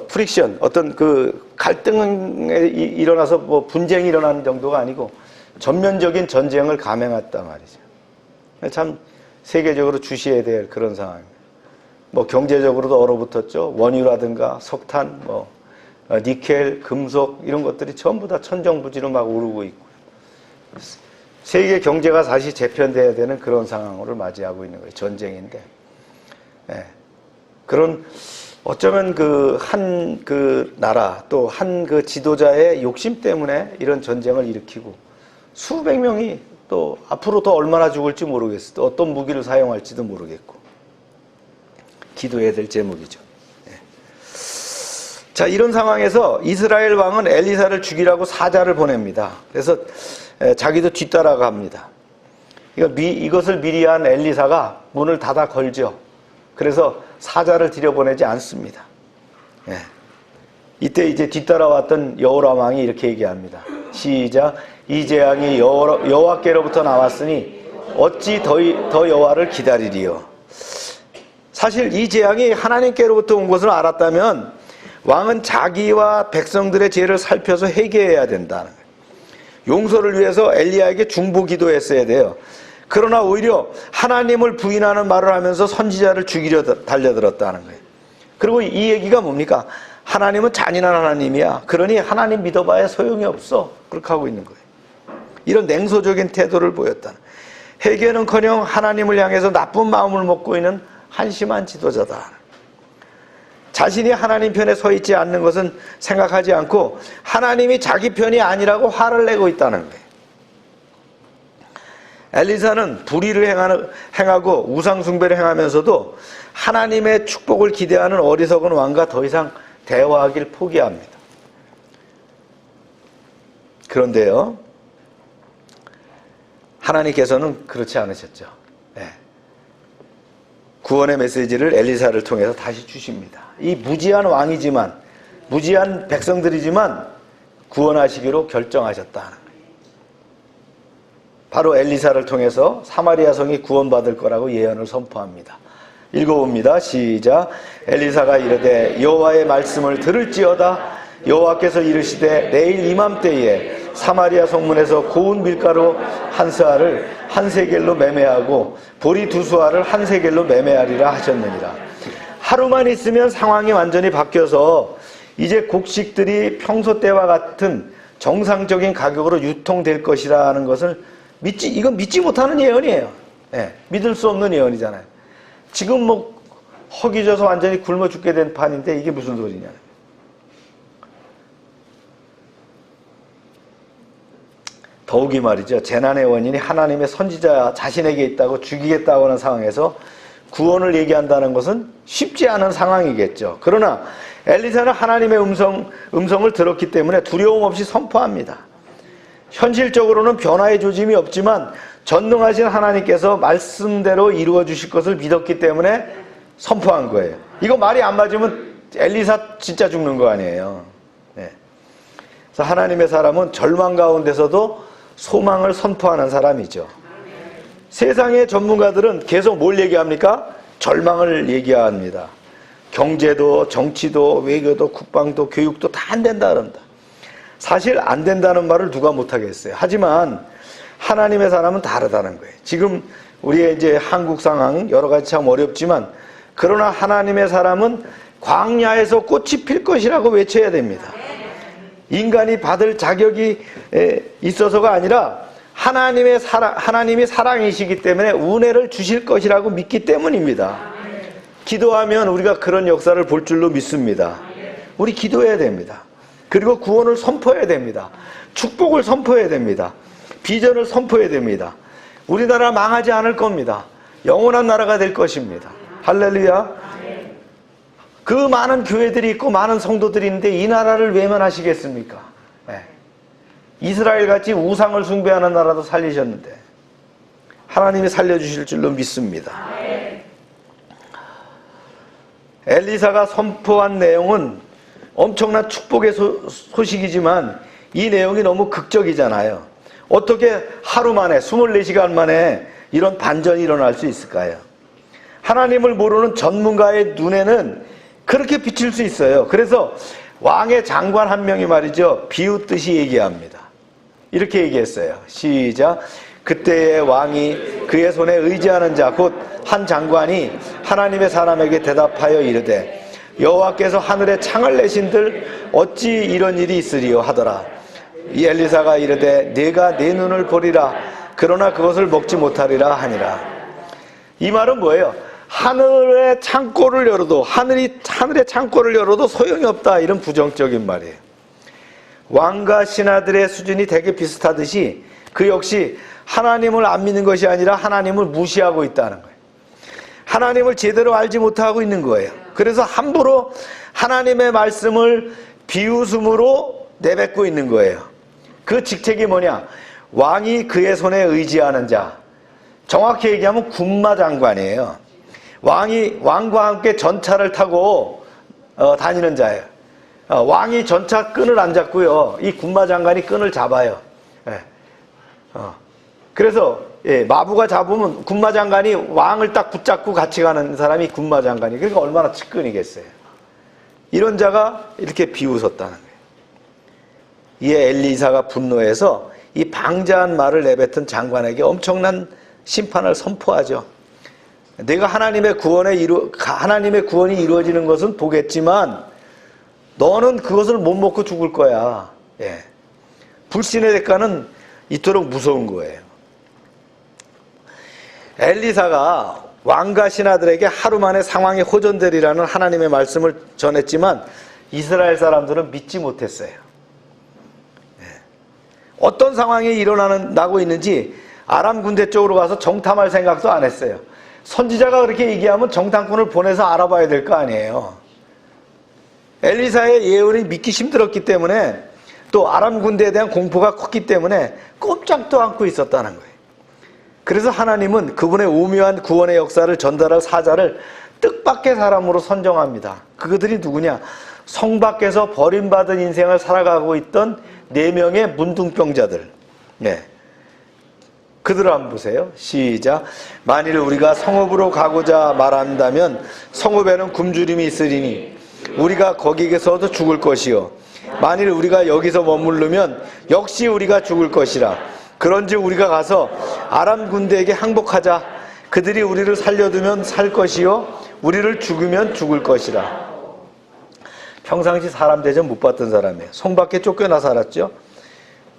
프릭션, 어떤 그 갈등이 일어나서 뭐 분쟁이 일어나는 정도가 아니고 전면적인 전쟁을 감행했단 말이죠. 참 세계적으로 주시해야 될 그런 상황입니다. 뭐 경제적으로도 얼어붙었죠. 원유라든가 석탄, 뭐 니켈, 금속 이런 것들이 전부 다 천정부지로 막 오르고 있고요. 세계 경제가 다시 재편돼야 되는 그런 상황을 맞이하고 있는 거예요. 전쟁인데. 그런 어쩌면 그 나라 또 한 그 지도자의 욕심 때문에 이런 전쟁을 일으키고 수백 명이 또 앞으로 더 얼마나 죽을지 모르겠어. 또 어떤 무기를 사용할지도 모르겠고. 기도해야 될 제목이죠. 자, 이런 상황에서 이스라엘 왕은 엘리사를 죽이라고 사자를 보냅니다. 그래서 자기도 뒤따라갑니다. 이것을 미리 한 엘리사가 문을 닫아 걸죠. 그래서 사자를 들여보내지 않습니다. 이때 이제 뒤따라왔던 여호람 왕이 이렇게 얘기합니다. 시작. 이 재앙이 여호와께로부터 나왔으니 어찌 더 여호와를 기다리리요. 사실 이 재앙이 하나님께로부터 온 것을 알았다면 왕은 자기와 백성들의 죄를 살펴서 회개해야 된다는 거예요. 용서를 위해서 엘리야에게 중보 기도했어야 돼요. 그러나 오히려 하나님을 부인하는 말을 하면서 선지자를 죽이려 달려들었다는 거예요. 그리고 이 얘기가 뭡니까? 하나님은 잔인한 하나님이야. 그러니 하나님 믿어봐야 소용이 없어. 그렇게 하고 있는 거예요. 이런 냉소적인 태도를 보였다는 거예요. 회개는커녕 하나님을 향해서 나쁜 마음을 먹고 있는 한심한 지도자다. 자신이 하나님 편에 서 있지 않는 것은 생각하지 않고 하나님이 자기 편이 아니라고 화를 내고 있다는 거예요. 엘리사는 불의를 행하고 우상숭배를 행하면서도 하나님의 축복을 기대하는 어리석은 왕과 더 이상 대화하길 포기합니다. 그런데요, 하나님께서는 그렇지 않으셨죠. 구원의 메시지를 엘리사를 통해서 다시 주십니다. 이 무지한 왕이지만, 무지한 백성들이지만 구원하시기로 결정하셨다는 거예요. 바로 엘리사를 통해서 사마리아 성이 구원받을 거라고 예언을 선포합니다. 읽어봅니다. 시작. 엘리사가 이르되 여호와의 말씀을 들을지어다. 여호와께서 이르시되 내일 이맘때에 사마리아 성문에서 고운 밀가루 한 스아를 한 세겔로 매매하고 보리 두 수아를 한 세겔로 매매하리라 하셨느니라. 하루만 있으면 상황이 완전히 바뀌어서 이제 곡식들이 평소 때와 같은 정상적인 가격으로 유통될 것이라는 것을 이건 믿지 못하는 예언이에요. 예, 믿을 수 없는 예언이잖아요. 지금 뭐 허기져서 완전히 굶어 죽게 된 판인데 이게 무슨 소리냐. 더욱이 말이죠. 재난의 원인이 하나님의 선지자 자신에게 있다고 죽이겠다고 하는 상황에서 구원을 얘기한다는 것은 쉽지 않은 상황이겠죠. 그러나 엘리사는 하나님의 음성을 들었기 때문에 두려움 없이 선포합니다. 현실적으로는 변화의 조짐이 없지만 전능하신 하나님께서 말씀대로 이루어 주실 것을 믿었기 때문에 선포한 거예요. 이거 말이 안 맞으면 엘리사 진짜 죽는 거 아니에요. 네. 그래서 하나님의 사람은 절망 가운데서도 소망을 선포하는 사람이죠. 세상의 전문가들은 계속 뭘 얘기합니까? 절망을 얘기합니다. 경제도 정치도 외교도 국방도 교육도 다 안 된다 그런다. 사실 안 된다는 말을 누가 못하겠어요. 하지만 하나님의 사람은 다르다는 거예요. 지금 우리의 이제 한국 상황 여러 가지 참 어렵지만 그러나 하나님의 사람은 광야에서 꽃이 필 것이라고 외쳐야 됩니다. 인간이 받을 자격이 있어서가 아니라 하나님이 사랑이시기 때문에 은혜를 주실 것이라고 믿기 때문입니다. 기도하면 우리가 그런 역사를 볼 줄로 믿습니다. 우리 기도해야 됩니다. 그리고 구원을 선포해야 됩니다. 축복을 선포해야 됩니다. 비전을 선포해야 됩니다. 우리나라 망하지 않을 겁니다. 영원한 나라가 될 것입니다. 할렐루야. 그 많은 교회들이 있고 많은 성도들이 있는데 이 나라를 외면하시겠습니까? 네. 이스라엘같이 우상을 숭배하는 나라도 살리셨는데 하나님이 살려주실 줄로 믿습니다. 엘리사가 선포한 내용은 엄청난 축복의 소식이지만 이 내용이 너무 극적이잖아요. 어떻게 하루 만에 24시간 만에 이런 반전이 일어날 수 있을까요? 하나님을 모르는 전문가의 눈에는 그렇게 비칠 수 있어요. 그래서 왕의 장관 한 명이 말이죠, 비웃듯이 얘기합니다. 이렇게 얘기했어요. 시작. 그때의 왕이 그의 손에 의지하는 자 곧 한 장관이 하나님의 사람에게 대답하여 이르되 여호와께서 하늘에 창을 내신들 어찌 이런 일이 있으리요 하더라. 이 엘리사가 이르되 내가 내 눈을 보리라 그러나 그것을 먹지 못하리라 하니라. 이 말은 뭐예요? 하늘의 창고를 열어도 하늘의 창고를 열어도 소용이 없다, 이런 부정적인 말이에요. 왕과 신하들의 수준이 되게 비슷하듯이 그 역시 하나님을 안 믿는 것이 아니라 하나님을 무시하고 있다는 거예요. 하나님을 제대로 알지 못하고 있는 거예요. 그래서 함부로 하나님의 말씀을 비웃음으로 내뱉고 있는 거예요. 그 직책이 뭐냐? 왕이 그의 손에 의지하는 자. 정확히 얘기하면 군마장관이에요. 왕과 함께 전차를 타고 다니는 자예요. 왕이 전차 끈을 안 잡고요, 이 군마장관이 끈을 잡아요. 예. 그래서 마부가 잡으면 군마장관이 왕을 딱 붙잡고 같이 가는 사람이 군마장관이. 그러니까 얼마나 측근이겠어요. 이런 자가 이렇게 비웃었다는 거예요. 이에 엘리사가 분노해서 이 방자한 말을 내뱉은 장관에게 엄청난 심판을 선포하죠. 내가 하나님의 구원이 이루어지는 것은 보겠지만 너는 그것을 못 먹고 죽을 거야. 예. 불신의 대가는 이토록 무서운 거예요. 엘리사가 왕과 신하들에게 하루 만에 상황이 호전되리라는 하나님의 말씀을 전했지만 이스라엘 사람들은 믿지 못했어요. 예. 어떤 상황이 일어나고 있는지 아람 군대 쪽으로 가서 정탐할 생각도 안 했어요. 선지자가 그렇게 얘기하면 정탐꾼을 보내서 알아봐야 될 거 아니에요. 엘리사의 예언이 믿기 힘들었기 때문에 또 아람 군대에 대한 공포가 컸기 때문에 꼼짝도 않고 있었다는 거예요. 그래서 하나님은 그분의 오묘한 구원의 역사를 전달할 사자를 뜻밖의 사람으로 선정합니다. 그들이 누구냐? 성 밖에서 버림받은 인생을 살아가고 있던 4명의 문둥병자들. 네. 그들을 한번 보세요. 시작. 만일 우리가 성읍으로 가고자 말한다면 성읍에는 굶주림이 있으리니 우리가 거기에서도 죽을 것이요 만일 우리가 여기서 머무르면 역시 우리가 죽을 것이라. 그런즉 우리가 가서 아람 군대에게 항복하자. 그들이 우리를 살려두면 살 것이요 우리를 죽으면 죽을 것이라. 평상시 사람 대접 못 받던 사람이에요. 성 밖에 쫓겨나 살았죠.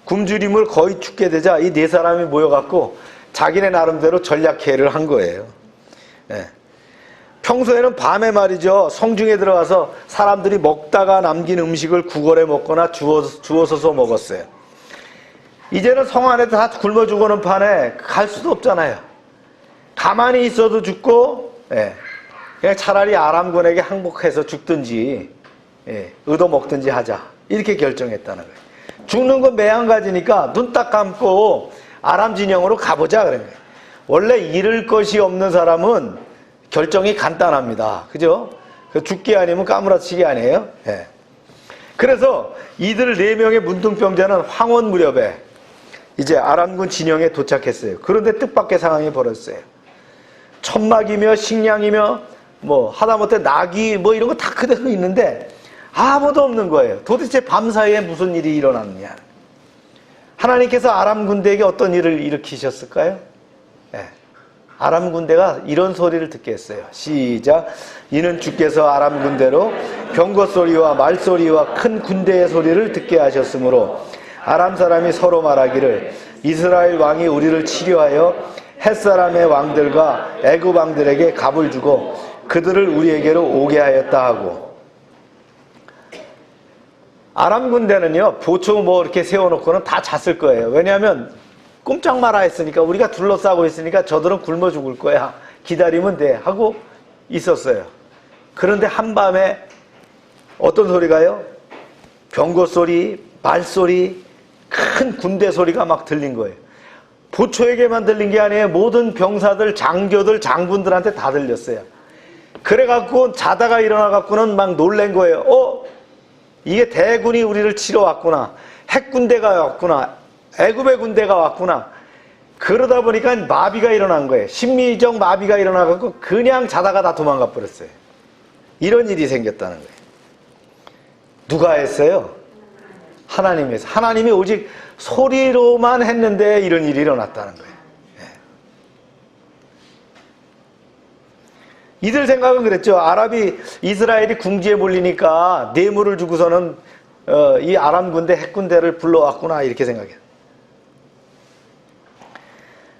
굶주림을 거의 죽게 되자 이 네 사람이 모여갖고 자기네 나름대로 전략회의를 한 거예요. 예. 평소에는 밤에 말이죠, 성중에 들어가서 사람들이 먹다가 남긴 음식을 구걸해 먹거나 주워서서 먹었어요. 이제는 성 안에 다 굶어 죽어는 판에 갈 수도 없잖아요. 가만히 있어도 죽고, 예. 그냥 차라리 아람군에게 항복해서 죽든지, 예. 얻어먹든지 하자, 이렇게 결정했다는 거예요. 죽는 건 매한가지니까 눈 딱 감고 아람 진영으로 가보자 그런 거예요. 원래 잃을 것이 없는 사람은 결정이 간단합니다. 그죠? 죽기 아니면 까무라치기 아니에요? 예. 그래서 이들 4명의 문둥병자는 황혼 무렵에 이제 아람군 진영에 도착했어요. 그런데 뜻밖의 상황이 벌어졌어요. 천막이며 식량이며 뭐 하다못해 낙이 뭐 이런 거 다 그대로 있는데 아무도 없는 거예요. 도대체 밤사이에 무슨 일이 일어났느냐. 하나님께서 아람 군대에게 어떤 일을 일으키셨을까요? 예. 아람 군대가 이런 소리를 듣게 했어요. 시작. 이는 주께서 아람 군대로 병거 소리와 말소리와 큰 군대의 소리를 듣게 하셨으므로 아람 사람이 서로 말하기를 이스라엘 왕이 우리를 치료하여 햇사람의 왕들과 애굽 왕들에게 갑을 주고 그들을 우리에게로 오게 하였다 하고. 아람 군대는요, 보초 뭐 이렇게 세워놓고는 다 잤을 거예요. 왜냐하면 꼼짝 마라 했으니까, 우리가 둘러싸고 있으니까 저들은 굶어 죽을 거야, 기다리면 돼 하고 있었어요. 그런데 한밤에 어떤 소리가요? 병거 소리, 말소리, 큰 군대 소리가 막 들린 거예요. 보초에게만 들린 게 아니에요. 모든 병사들, 장교들, 장군들한테 다 들렸어요. 그래갖고 자다가 일어나갖고는 막 놀란 거예요. 이게 대군이 우리를 치러 왔구나, 핵군대가 왔구나, 애굽의 군대가 왔구나. 그러다 보니까 마비가 일어난 거예요. 심리적 마비가 일어나갖고 그냥 자다가 다 도망가 버렸어요. 이런 일이 생겼다는 거예요. 누가 했어요? 하나님이 했어요. 하나님이 오직 소리로만 했는데 이런 일이 일어났다는 거예요. 이들 생각은 그랬죠. 이스라엘이 궁지에 몰리니까 뇌물을 주고서는 이 아람 군대, 핵군대를 불러왔구나, 이렇게 생각해요.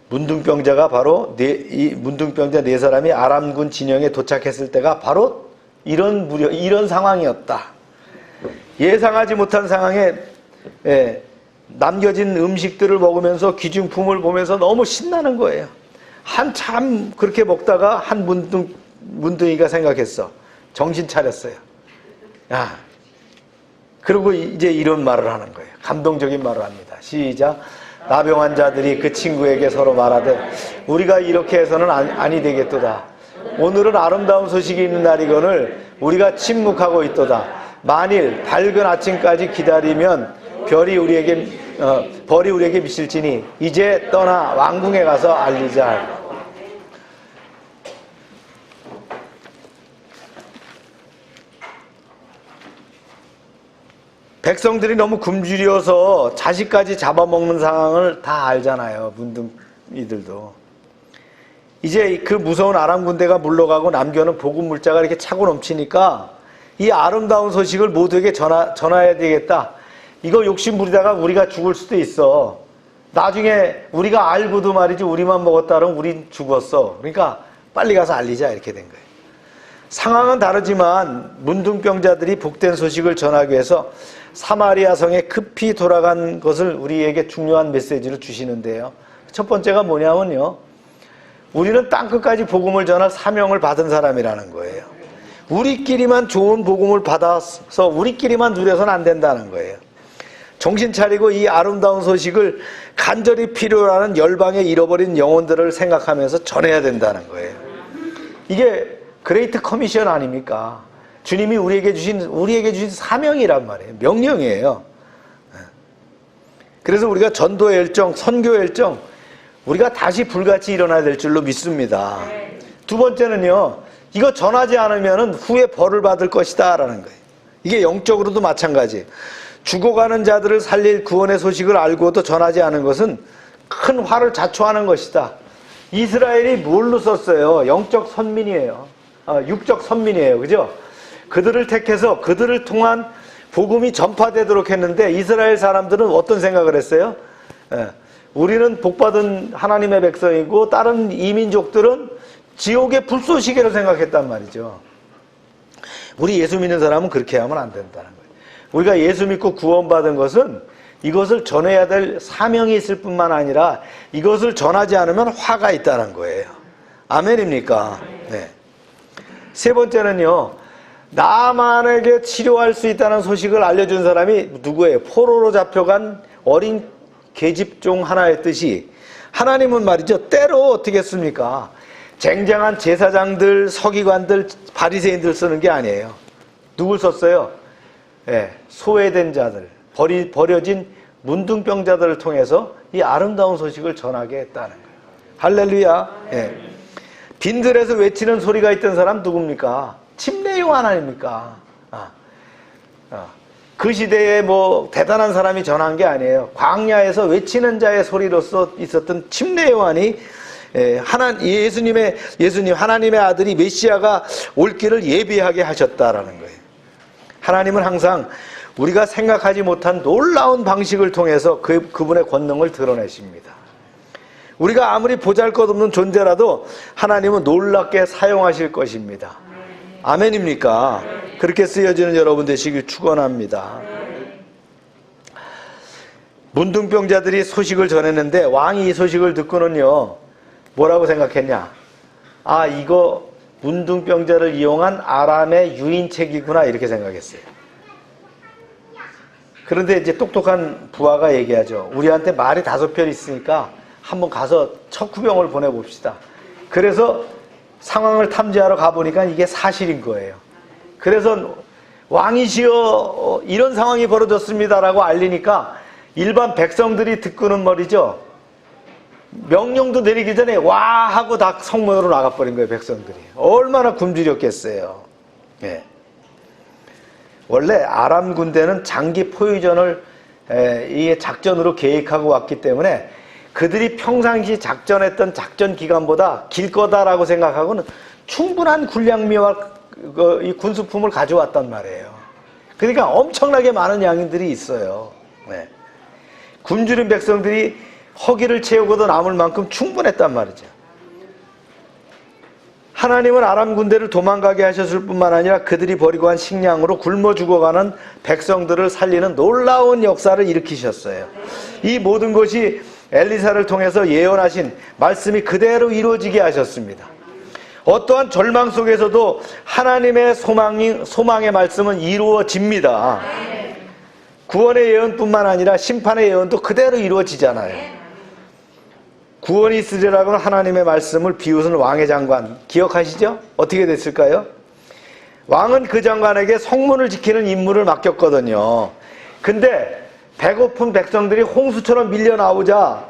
문둥병자가 바로 이 문둥병자 4사람이 아람군 진영에 도착했을 때가 바로 이런 상황이었다. 예상하지 못한 상황에 남겨진 음식들을 먹으면서 기중품을 보면서 너무 신나는 거예요. 한참 그렇게 먹다가 한 문둥이가 생각했어. 정신 차렸어요. 야, 그리고 이제 이런 말을 하는 거예요. 감동적인 말을 합니다. 시작. 나병한 자들이 그 친구에게 서로 말하되 우리가 이렇게 해서는 아니 되겠도다. 오늘은 아름다운 소식이 있는 날이거늘 우리가 침묵하고 있도다. 만일 밝은 아침까지 기다리면 벌이 우리에게 미칠지니 이제 떠나 왕궁에 가서 알리자. 백성들이 너무 굶주려서 자식까지 잡아먹는 상황을 다 알잖아요. 문둥이들도. 이제 그 무서운 아람 군대가 물러가고 남겨놓은 복음 물자가 이렇게 차고 넘치니까 이 아름다운 소식을 모두에게 전해야 되겠다. 이거 욕심 부리다가 우리가 죽을 수도 있어. 나중에 우리가 알고도 말이지 우리만 먹었다 그러면 우린 죽었어. 그러니까 빨리 가서 알리자, 이렇게 된 거예요. 상황은 다르지만 문둥병자들이 복된 소식을 전하기 위해서 사마리아 성에 급히 돌아간 것을 우리에게 중요한 메시지를 주시는데요. 첫 번째가 뭐냐면요, 우리는 땅끝까지 복음을 전할 사명을 받은 사람이라는 거예요. 우리끼리만 좋은 복음을 받아서 우리끼리만 누려서는 안 된다는 거예요. 정신 차리고 이 아름다운 소식을 간절히 필요로 하는 열방에 잃어버린 영혼들을 생각하면서 전해야 된다는 거예요. 이게 그레이트 커미션 아닙니까? 주님이 우리에게 주신 사명이란 말이에요. 명령이에요. 그래서 우리가 전도의 열정, 선교의 열정, 우리가 다시 불같이 일어나야 될 줄로 믿습니다. 두 번째는요, 이거 전하지 않으면 후에 벌을 받을 것이다 라는 거예요. 이게 영적으로도 마찬가지예요. 죽어가는 자들을 살릴 구원의 소식을 알고도 전하지 않은 것은 큰 화를 자초하는 것이다. 이스라엘이 뭘로 썼어요? 영적 선민이에요. 육적 선민이에요. 그죠? 그들을 택해서 그들을 통한 복음이 전파되도록 했는데 이스라엘 사람들은 어떤 생각을 했어요? 우리는 복받은 하나님의 백성이고 다른 이민족들은 지옥의 불쏘시개로 생각했단 말이죠. 우리 예수 믿는 사람은 그렇게 하면 안 된다는 거예요. 우리가 예수 믿고 구원받은 것은 이것을 전해야 될 사명이 있을 뿐만 아니라 이것을 전하지 않으면 화가 있다는 거예요. 아멘입니까? 네. 세 번째는요, 나만에게 치료할 수 있다는 소식을 알려준 사람이 누구예요? 포로로 잡혀간 어린 계집종 하나였듯이 하나님은 말이죠, 때로 어떻게 했습니까? 쟁쟁한 제사장들, 서기관들, 바리새인들 쓰는 게 아니에요. 누굴 썼어요? 소외된 자들, 버려진 문둥병자들을 통해서 이 아름다운 소식을 전하게 했다는 거예요. 할렐루야. 빈들에서 외치는 소리가 있던 사람 누굽니까? 침례 요한 아닙니까? 그 시대에 뭐 대단한 사람이 전한 게 아니에요. 광야에서 외치는 자의 소리로서 있었던 침례 요한이 예수님 하나님의 아들이 메시아가 올 길을 예비하게 하셨다라는 거예요. 하나님은 항상 우리가 생각하지 못한 놀라운 방식을 통해서 그분의 권능을 드러내십니다. 우리가 아무리 보잘것없는 존재라도 하나님은 놀랍게 사용하실 것입니다. 아멘입니까? 그렇게 쓰여지는 여러분 되시길 축원합니다. 문둥병자들이 소식을 전했는데 왕이 이 소식을 듣고는요, 뭐라고 생각했냐? 아, 이거 문둥병자를 이용한 아람의 유인책이구나, 이렇게 생각했어요. 그런데 이제 똑똑한 부하가 얘기하죠. 우리한테 말이 5편 있으니까 한번 가서 척후병을 보내봅시다. 그래서 상황을 탐지하러 가보니까 이게 사실인 거예요. 그래서 왕이시여, 이런 상황이 벌어졌습니다라고 알리니까 일반 백성들이 듣고는 말이죠, 명령도 내리기 전에 와 하고 다 성문으로 나가버린 거예요. 백성들이 얼마나 굶주렸겠어요. 원래 아람 군대는 장기 포위전을 이 작전으로 계획하고 왔기 때문에 그들이 평상시 작전했던 작전 기간보다 길 거다라고 생각하고는 충분한 군량미와 이 군수품을 가져왔단 말이에요. 그러니까 엄청나게 많은 양인들이 있어요. 굶주린 백성들이 허기를 채우고도 남을 만큼 충분했단 말이죠. 하나님은 아람 군대를 도망가게 하셨을 뿐만 아니라 그들이 버리고 간 식량으로 굶어 죽어가는 백성들을 살리는 놀라운 역사를 일으키셨어요. 이 모든 것이 엘리사를 통해서 예언하신 말씀이 그대로 이루어지게 하셨습니다. 어떠한 절망 속에서도 하나님의 소망의 말씀은 이루어집니다. 구원의 예언뿐만 아니라 심판의 예언도 그대로 이루어지잖아요. 구원이 있으리라고 하나님의 말씀을 비웃은 왕의 장관 기억하시죠? 어떻게 됐을까요? 왕은 그 장관에게 성문을 지키는 임무를 맡겼거든요. 근데 배고픈 백성들이 홍수처럼 밀려 나오자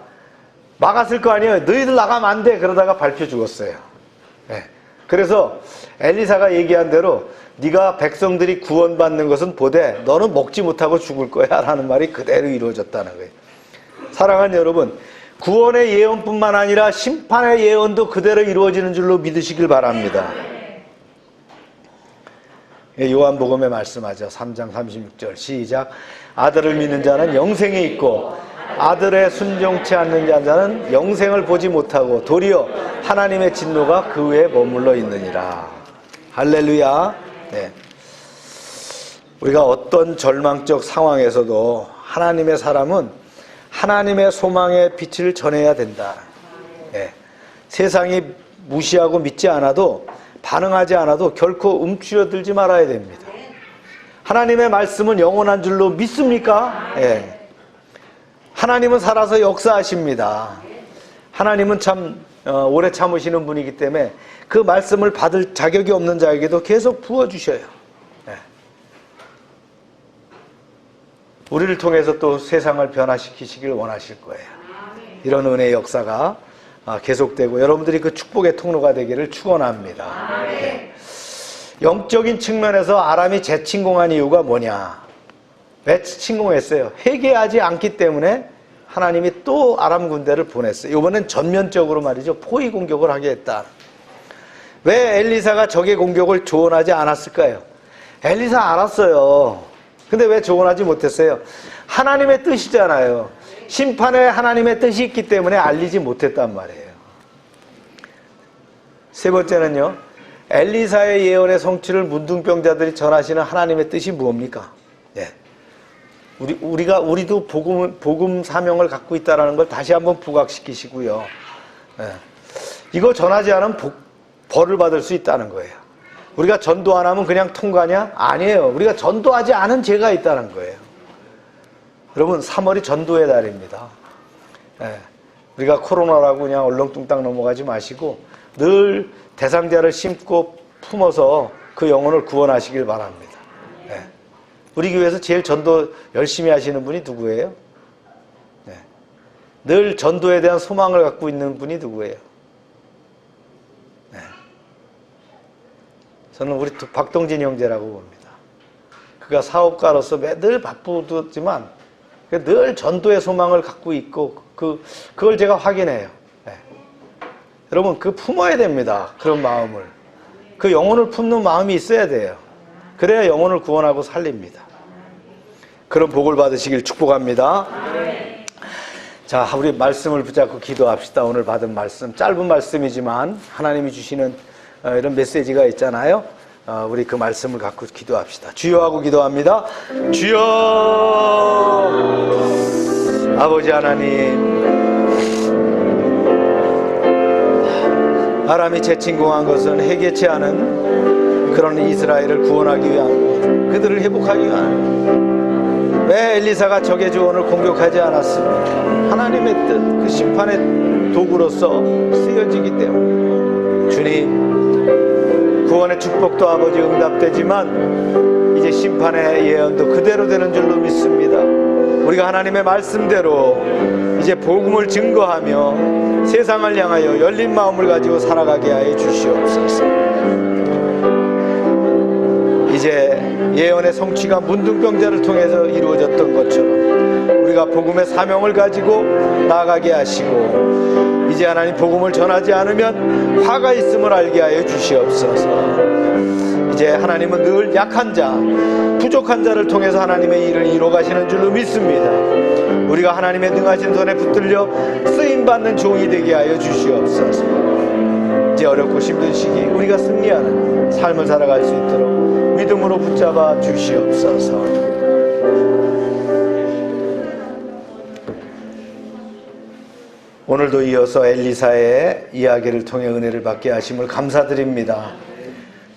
막았을 거 아니에요. 너희들 나가면 안 돼. 그러다가 밟혀 죽었어요. 그래서 엘리사가 얘기한 대로 네가 백성들이 구원받는 것은 보되 너는 먹지 못하고 죽을 거야 라는 말이 그대로 이루어졌다는 거예요. 사랑하는 여러분, 구원의 예언뿐만 아니라 심판의 예언도 그대로 이루어지는 줄로 믿으시길 바랍니다. 요한복음에 말씀하죠. 3장 36절 시작. 아들을 믿는 자는 영생이 있고 아들의 순종치 않는 자는 영생을 보지 못하고 도리어 하나님의 진노가 그 위에 머물러 있느니라. 할렐루야. 우리가 어떤 절망적 상황에서도 하나님의 사람은 하나님의 소망의 빛을 전해야 된다. 세상이 무시하고 믿지 않아도, 반응하지 않아도 결코 움츠러들지 말아야 됩니다. 하나님의 말씀은 영원한 줄로 믿습니까? 하나님은 살아서 역사하십니다. 하나님은 참 오래 참으시는 분이기 때문에 그 말씀을 받을 자격이 없는 자에게도 계속 부어주셔요. 우리를 통해서 또 세상을 변화시키시길 원하실 거예요. 이런 은혜의 역사가 계속되고 여러분들이 그 축복의 통로가 되기를 축원합니다. 영적인 측면에서 아람이 재침공한 이유가 뭐냐? 왜 침공했어요? 회개하지 않기 때문에 하나님이 또 아람 군대를 보냈어요. 이번엔 전면적으로 말이죠, 포위 공격을 하게 했다. 왜 엘리사가 적의 공격을 조언하지 않았을까요? 엘리사 알았어요. 근데 왜 조언하지 못했어요? 하나님의 뜻이잖아요. 심판에 하나님의 뜻이 있기 때문에 알리지 못했단 말이에요. 세 번째는요, 엘리사의 예언의 성취를 문둥병자들이 전하시는 하나님의 뜻이 무엇입니까? 예. 우리도 복음 사명을 갖고 있다는 걸 다시 한번 부각시키시고요. 예. 이거 전하지 않으면 벌을 받을 수 있다는 거예요. 우리가 전도 안 하면 그냥 통과냐? 아니에요. 우리가 전도하지 않은 죄가 있다는 거예요. 여러분, 3월이 전도의 달입니다. 예. 우리가 코로나라고 그냥 얼렁뚱땅 넘어가지 마시고 늘 대상자를 심고 품어서 그 영혼을 구원하시길 바랍니다. 예. 우리 교회에서 제일 전도 열심히 하시는 분이 누구예요? 예. 늘 전도에 대한 소망을 갖고 있는 분이 누구예요? 예. 저는 우리 박동진 형제라고 봅니다. 그가 사업가로서 늘 바쁘지만 늘 전도의 소망을 갖고 있고 그걸 제가 확인해요. 네. 여러분, 그 품어야 됩니다. 그런 마음을. 그 영혼을 품는 마음이 있어야 돼요. 그래야 영혼을 구원하고 살립니다. 그런 복을 받으시길 축복합니다. 자, 우리 말씀을 붙잡고 기도합시다. 오늘 받은 말씀, 짧은 말씀이지만 하나님이 주시는 이런 메시지가 있잖아요. 우리 그 말씀을 갖고 기도합시다. 주여 하고 기도합니다. 주여. 아버지 하나님, 아람이 재침공한 것은 해결치 않은 그런 이스라엘을 구원하기 위한, 그들을 회복하기 위한, 왜 엘리사가 적의 조언을 공격하지 않았습니까? 하나님의 뜻, 그 심판의 도구로서 쓰여지기 때문에. 주님, 구원의 축복도 아버지 응답되지만 이제 심판의 예언도 그대로 되는 줄로 믿습니다. 우리가 하나님의 말씀대로 이제 복음을 증거하며 세상을 향하여 열린 마음을 가지고 살아가게 하여 주시옵소서. 이제 예언의 성취가 문둥병자를 통해서 이루어졌던 것처럼 우리가 복음의 사명을 가지고 나아가게 하시고, 이제 하나님 복음을 전하지 않으면 화가 있음을 알게 하여 주시옵소서. 이제 하나님은 늘 약한 자, 부족한 자를 통해서 하나님의 일을 이루어 가시는 줄로 믿습니다. 우리가 하나님의 능하신 손에 붙들려 쓰임받는 종이 되게 하여 주시옵소서. 이제 어렵고 힘든 시기 우리가 승리하는 삶을 살아갈 수 있도록 믿음으로 붙잡아 주시옵소서. 오늘도 이어서 엘리사의 이야기를 통해 은혜를 받게 하심을 감사드립니다.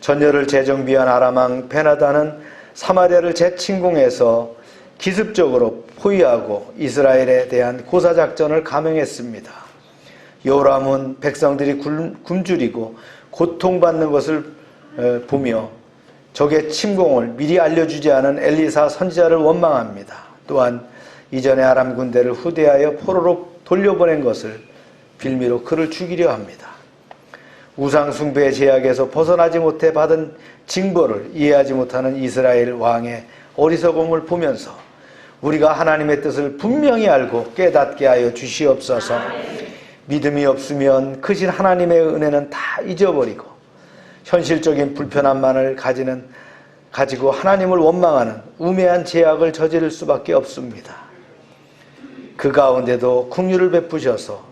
전열을 재정비한 아람왕 베나다는 사마리아를 재침공해서 기습적으로 포위하고 이스라엘에 대한 고사작전을 감행했습니다. 요람은 백성들이 굶주리고 고통받는 것을 보며 적의 침공을 미리 알려주지 않은 엘리사 선지자를 원망합니다. 또한 이전에 아람 군대를 후대하여 포로로 돌려보낸 것을 빌미로 그를 죽이려 합니다. 우상 숭배의 제약에서 벗어나지 못해 받은 징벌을 이해하지 못하는 이스라엘 왕의 어리석음을 보면서 우리가 하나님의 뜻을 분명히 알고 깨닫게 하여 주시옵소서. 믿음이 없으면 크신 하나님의 은혜는 다 잊어버리고 현실적인 불편함만을 가지고 하나님을 원망하는 우매한 제약을 저지를 수밖에 없습니다. 그 가운데도 긍휼을 베푸셔서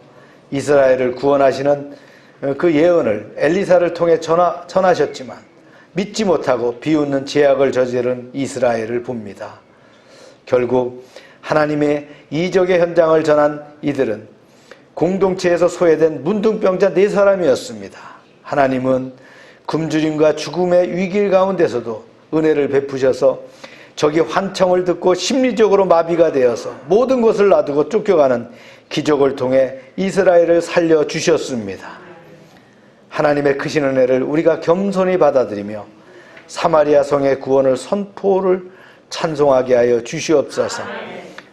이스라엘을 구원하시는 그 예언을 엘리사를 통해 전하셨지만 믿지 못하고 비웃는 제약을 저지른 이스라엘을 봅니다. 결국 하나님의 이적의 현장을 전한 이들은 공동체에서 소외된 문둥병자 4사람이었습니다. 하나님은 굶주림과 죽음의 위기 가운데서도 은혜를 베푸셔서 적이 환청을 듣고 심리적으로 마비가 되어서 모든 것을 놔두고 쫓겨가는 기적을 통해 이스라엘을 살려주셨습니다. 하나님의 크신 은혜를 우리가 겸손히 받아들이며 사마리아 성의 구원을 선포를 찬송하게 하여 주시옵소서.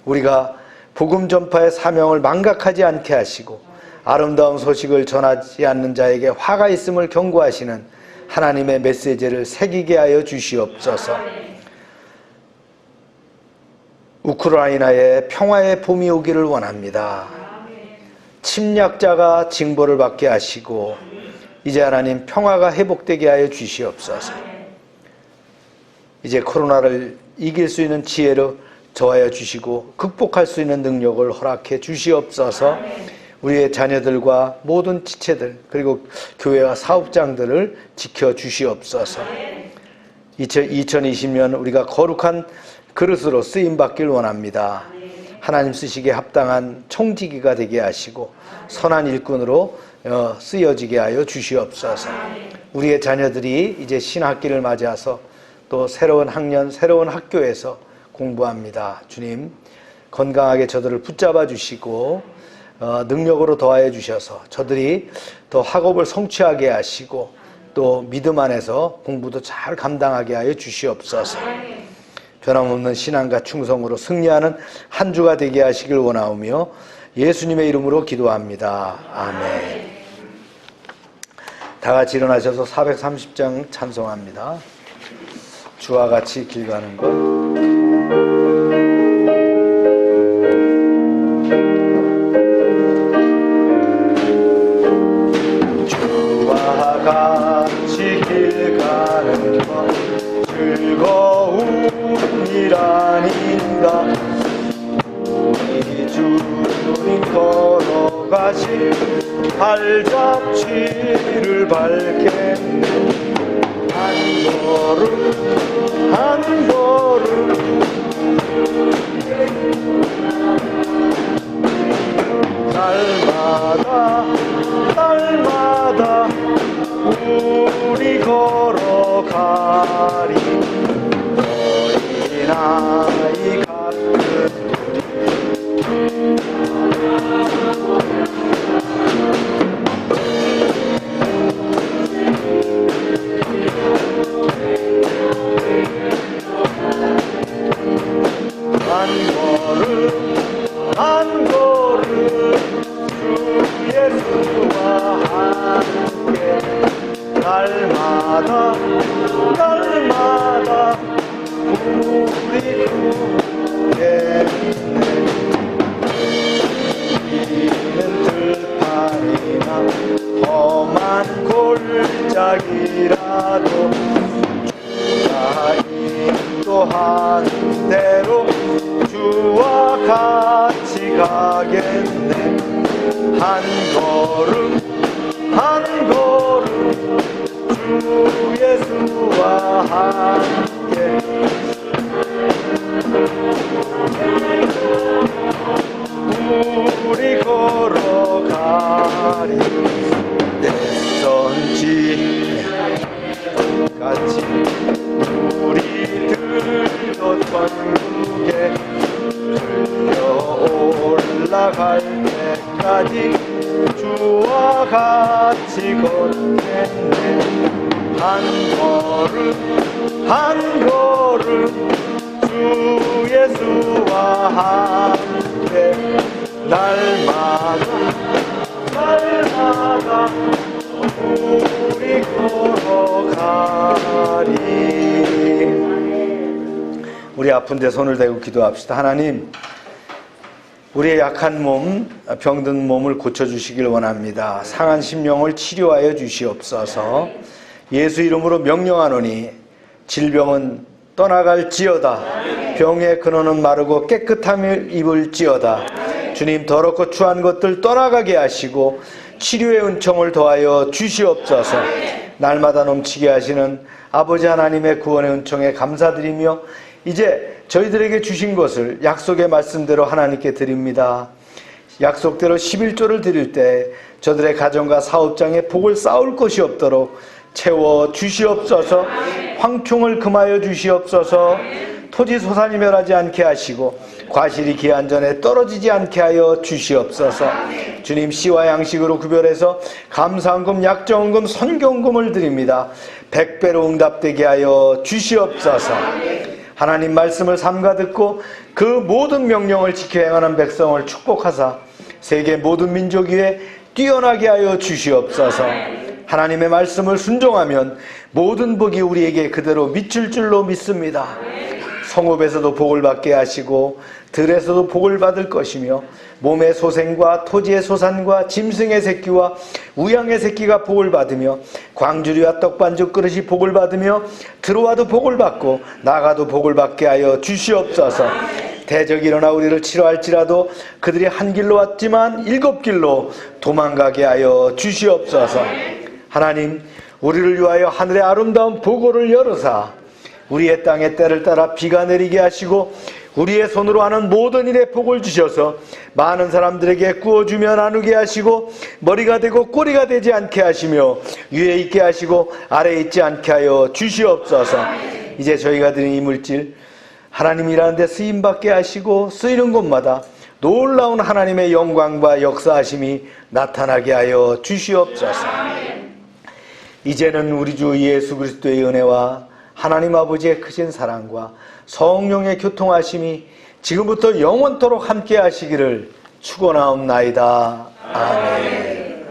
우리가 복음 전파의 사명을 망각하지 않게 하시고 아름다운 소식을 전하지 않는 자에게 화가 있음을 경고하시는 하나님의 메시지를 새기게 하여 주시옵소서. 우크라이나에 평화의 봄이 오기를 원합니다. 침략자가 징벌을 받게 하시고 이제 하나님 평화가 회복되게 하여 주시옵소서. 이제 코로나를 이길 수 있는 지혜를 더하여 주시고 극복할 수 있는 능력을 허락해 주시옵소서. 우리의 자녀들과 모든 지체들 그리고 교회와 사업장들을 지켜 주시옵소서. 2020년 우리가 거룩한 그릇으로 쓰임받길 원합니다. 하나님 쓰시기에 합당한 총지기가 되게 하시고 선한 일꾼으로 쓰여지게 하여 주시옵소서. 우리의 자녀들이 이제 신학기를 맞이해서 또 새로운 학년, 새로운 학교에서 공부합니다. 주님, 건강하게 저들을 붙잡아 주시고 능력으로 더하여 주셔서 저들이 더 학업을 성취하게 하시고 또 믿음 안에서 공부도 잘 감당하게 하여 주시옵소서. 변함없는 신앙과 충성으로 승리하는 한 주가 되게 하시길 원하오며 예수님의 이름으로 기도합니다. 아멘. 다 같이 일어나셔서 430장 찬송합니다. 주와 같이 길 가는 것. 주와 같이 길 가는 것 즐거움이라니까. 우리 주님 걸어가신 발자취를 밟겠네. 한 걸음 한 걸음 날마다 날마다 우리 걸어가리. 어린아이 같은 한 걸음 주 예수와 함께 날마다 날마다 우리 구했네. 이는 들판이나 험한 골짜기라도 주가 인도하는 대로 주와 같이 가겠네. 한 걸음 주 예수와 함께 우리 걸어가리. 낯선지 같이 우리들도 천국에 들려 올라갈 때까지 주와 같이 걷겠네. 한 걸음 주 예수와 함께 날마다 우리 걸어가리. 우리 아픈데 손을 대고 기도합시다. 하나님, 우리의 약한 몸, 병든 몸을 고쳐주시길 원합니다. 상한 심령을 치료하여 주시옵소서. 예수 이름으로 명령하노니 질병은 떠나갈지어다. 병의 근원은 마르고 깨끗함을 입을지어다. 주님, 더럽고 추한 것들 떠나가게 하시고 치료의 은총을 더하여 주시옵소서. 날마다 넘치게 하시는 아버지 하나님의 구원의 은총에 감사드리며 이제 저희들에게 주신 것을 약속의 말씀대로 하나님께 드립니다. 약속대로 11조를 드릴 때 저들의 가정과 사업장에 복을 쌓을 것이 없도록 채워 주시옵소서. 황충을 금하여 주시옵소서. 토지 소산이 멸하지 않게 하시고 과실이 기한 전에 떨어지지 않게 하여 주시옵소서. 주님, 씨와 양식으로 구별해서 감사헌금, 약정헌금, 선경금을 드립니다. 100배로 응답되게 하여 주시옵소서. 하나님 말씀을 삼가 듣고 그 모든 명령을 지켜 행하는 백성을 축복하사 세계 모든 민족 위에 뛰어나게 하여 주시옵소서. 하나님의 말씀을 순종하면 모든 복이 우리에게 그대로 미칠 줄로 믿습니다. 성읍에서도 복을 받게 하시고 들에서도 복을 받을 것이며 몸의 소생과 토지의 소산과 짐승의 새끼와 우양의 새끼가 복을 받으며 광주리와 떡반죽 그릇이 복을 받으며 들어와도 복을 받고 나가도 복을 받게 하여 주시옵소서. 대적이 일어나 우리를 치러할지라도 그들이 한 길로 왔지만 7길로 도망가게 하여 주시옵소서. 하나님, 우리를 위하여 하늘의 아름다운 보고를 열어사 우리의 땅에 때를 따라 비가 내리게 하시고 우리의 손으로 하는 모든 일에 복을 주셔서 많은 사람들에게 구워주며 나누게 하시고 머리가 되고 꼬리가 되지 않게 하시며 위에 있게 하시고 아래에 있지 않게 하여 주시옵소서. 이제 저희가 드린 이 물질 하나님 일하는 데 쓰임받게 하시고 쓰이는 곳마다 놀라운 하나님의 영광과 역사하심이 나타나게 하여 주시옵소서. 이제는 우리 주 예수 그리스도의 은혜와 하나님 아버지의 크신 사랑과 성령의 교통하심이 지금부터 영원토록 함께 하시기를 축원하옵나이다. 아멘.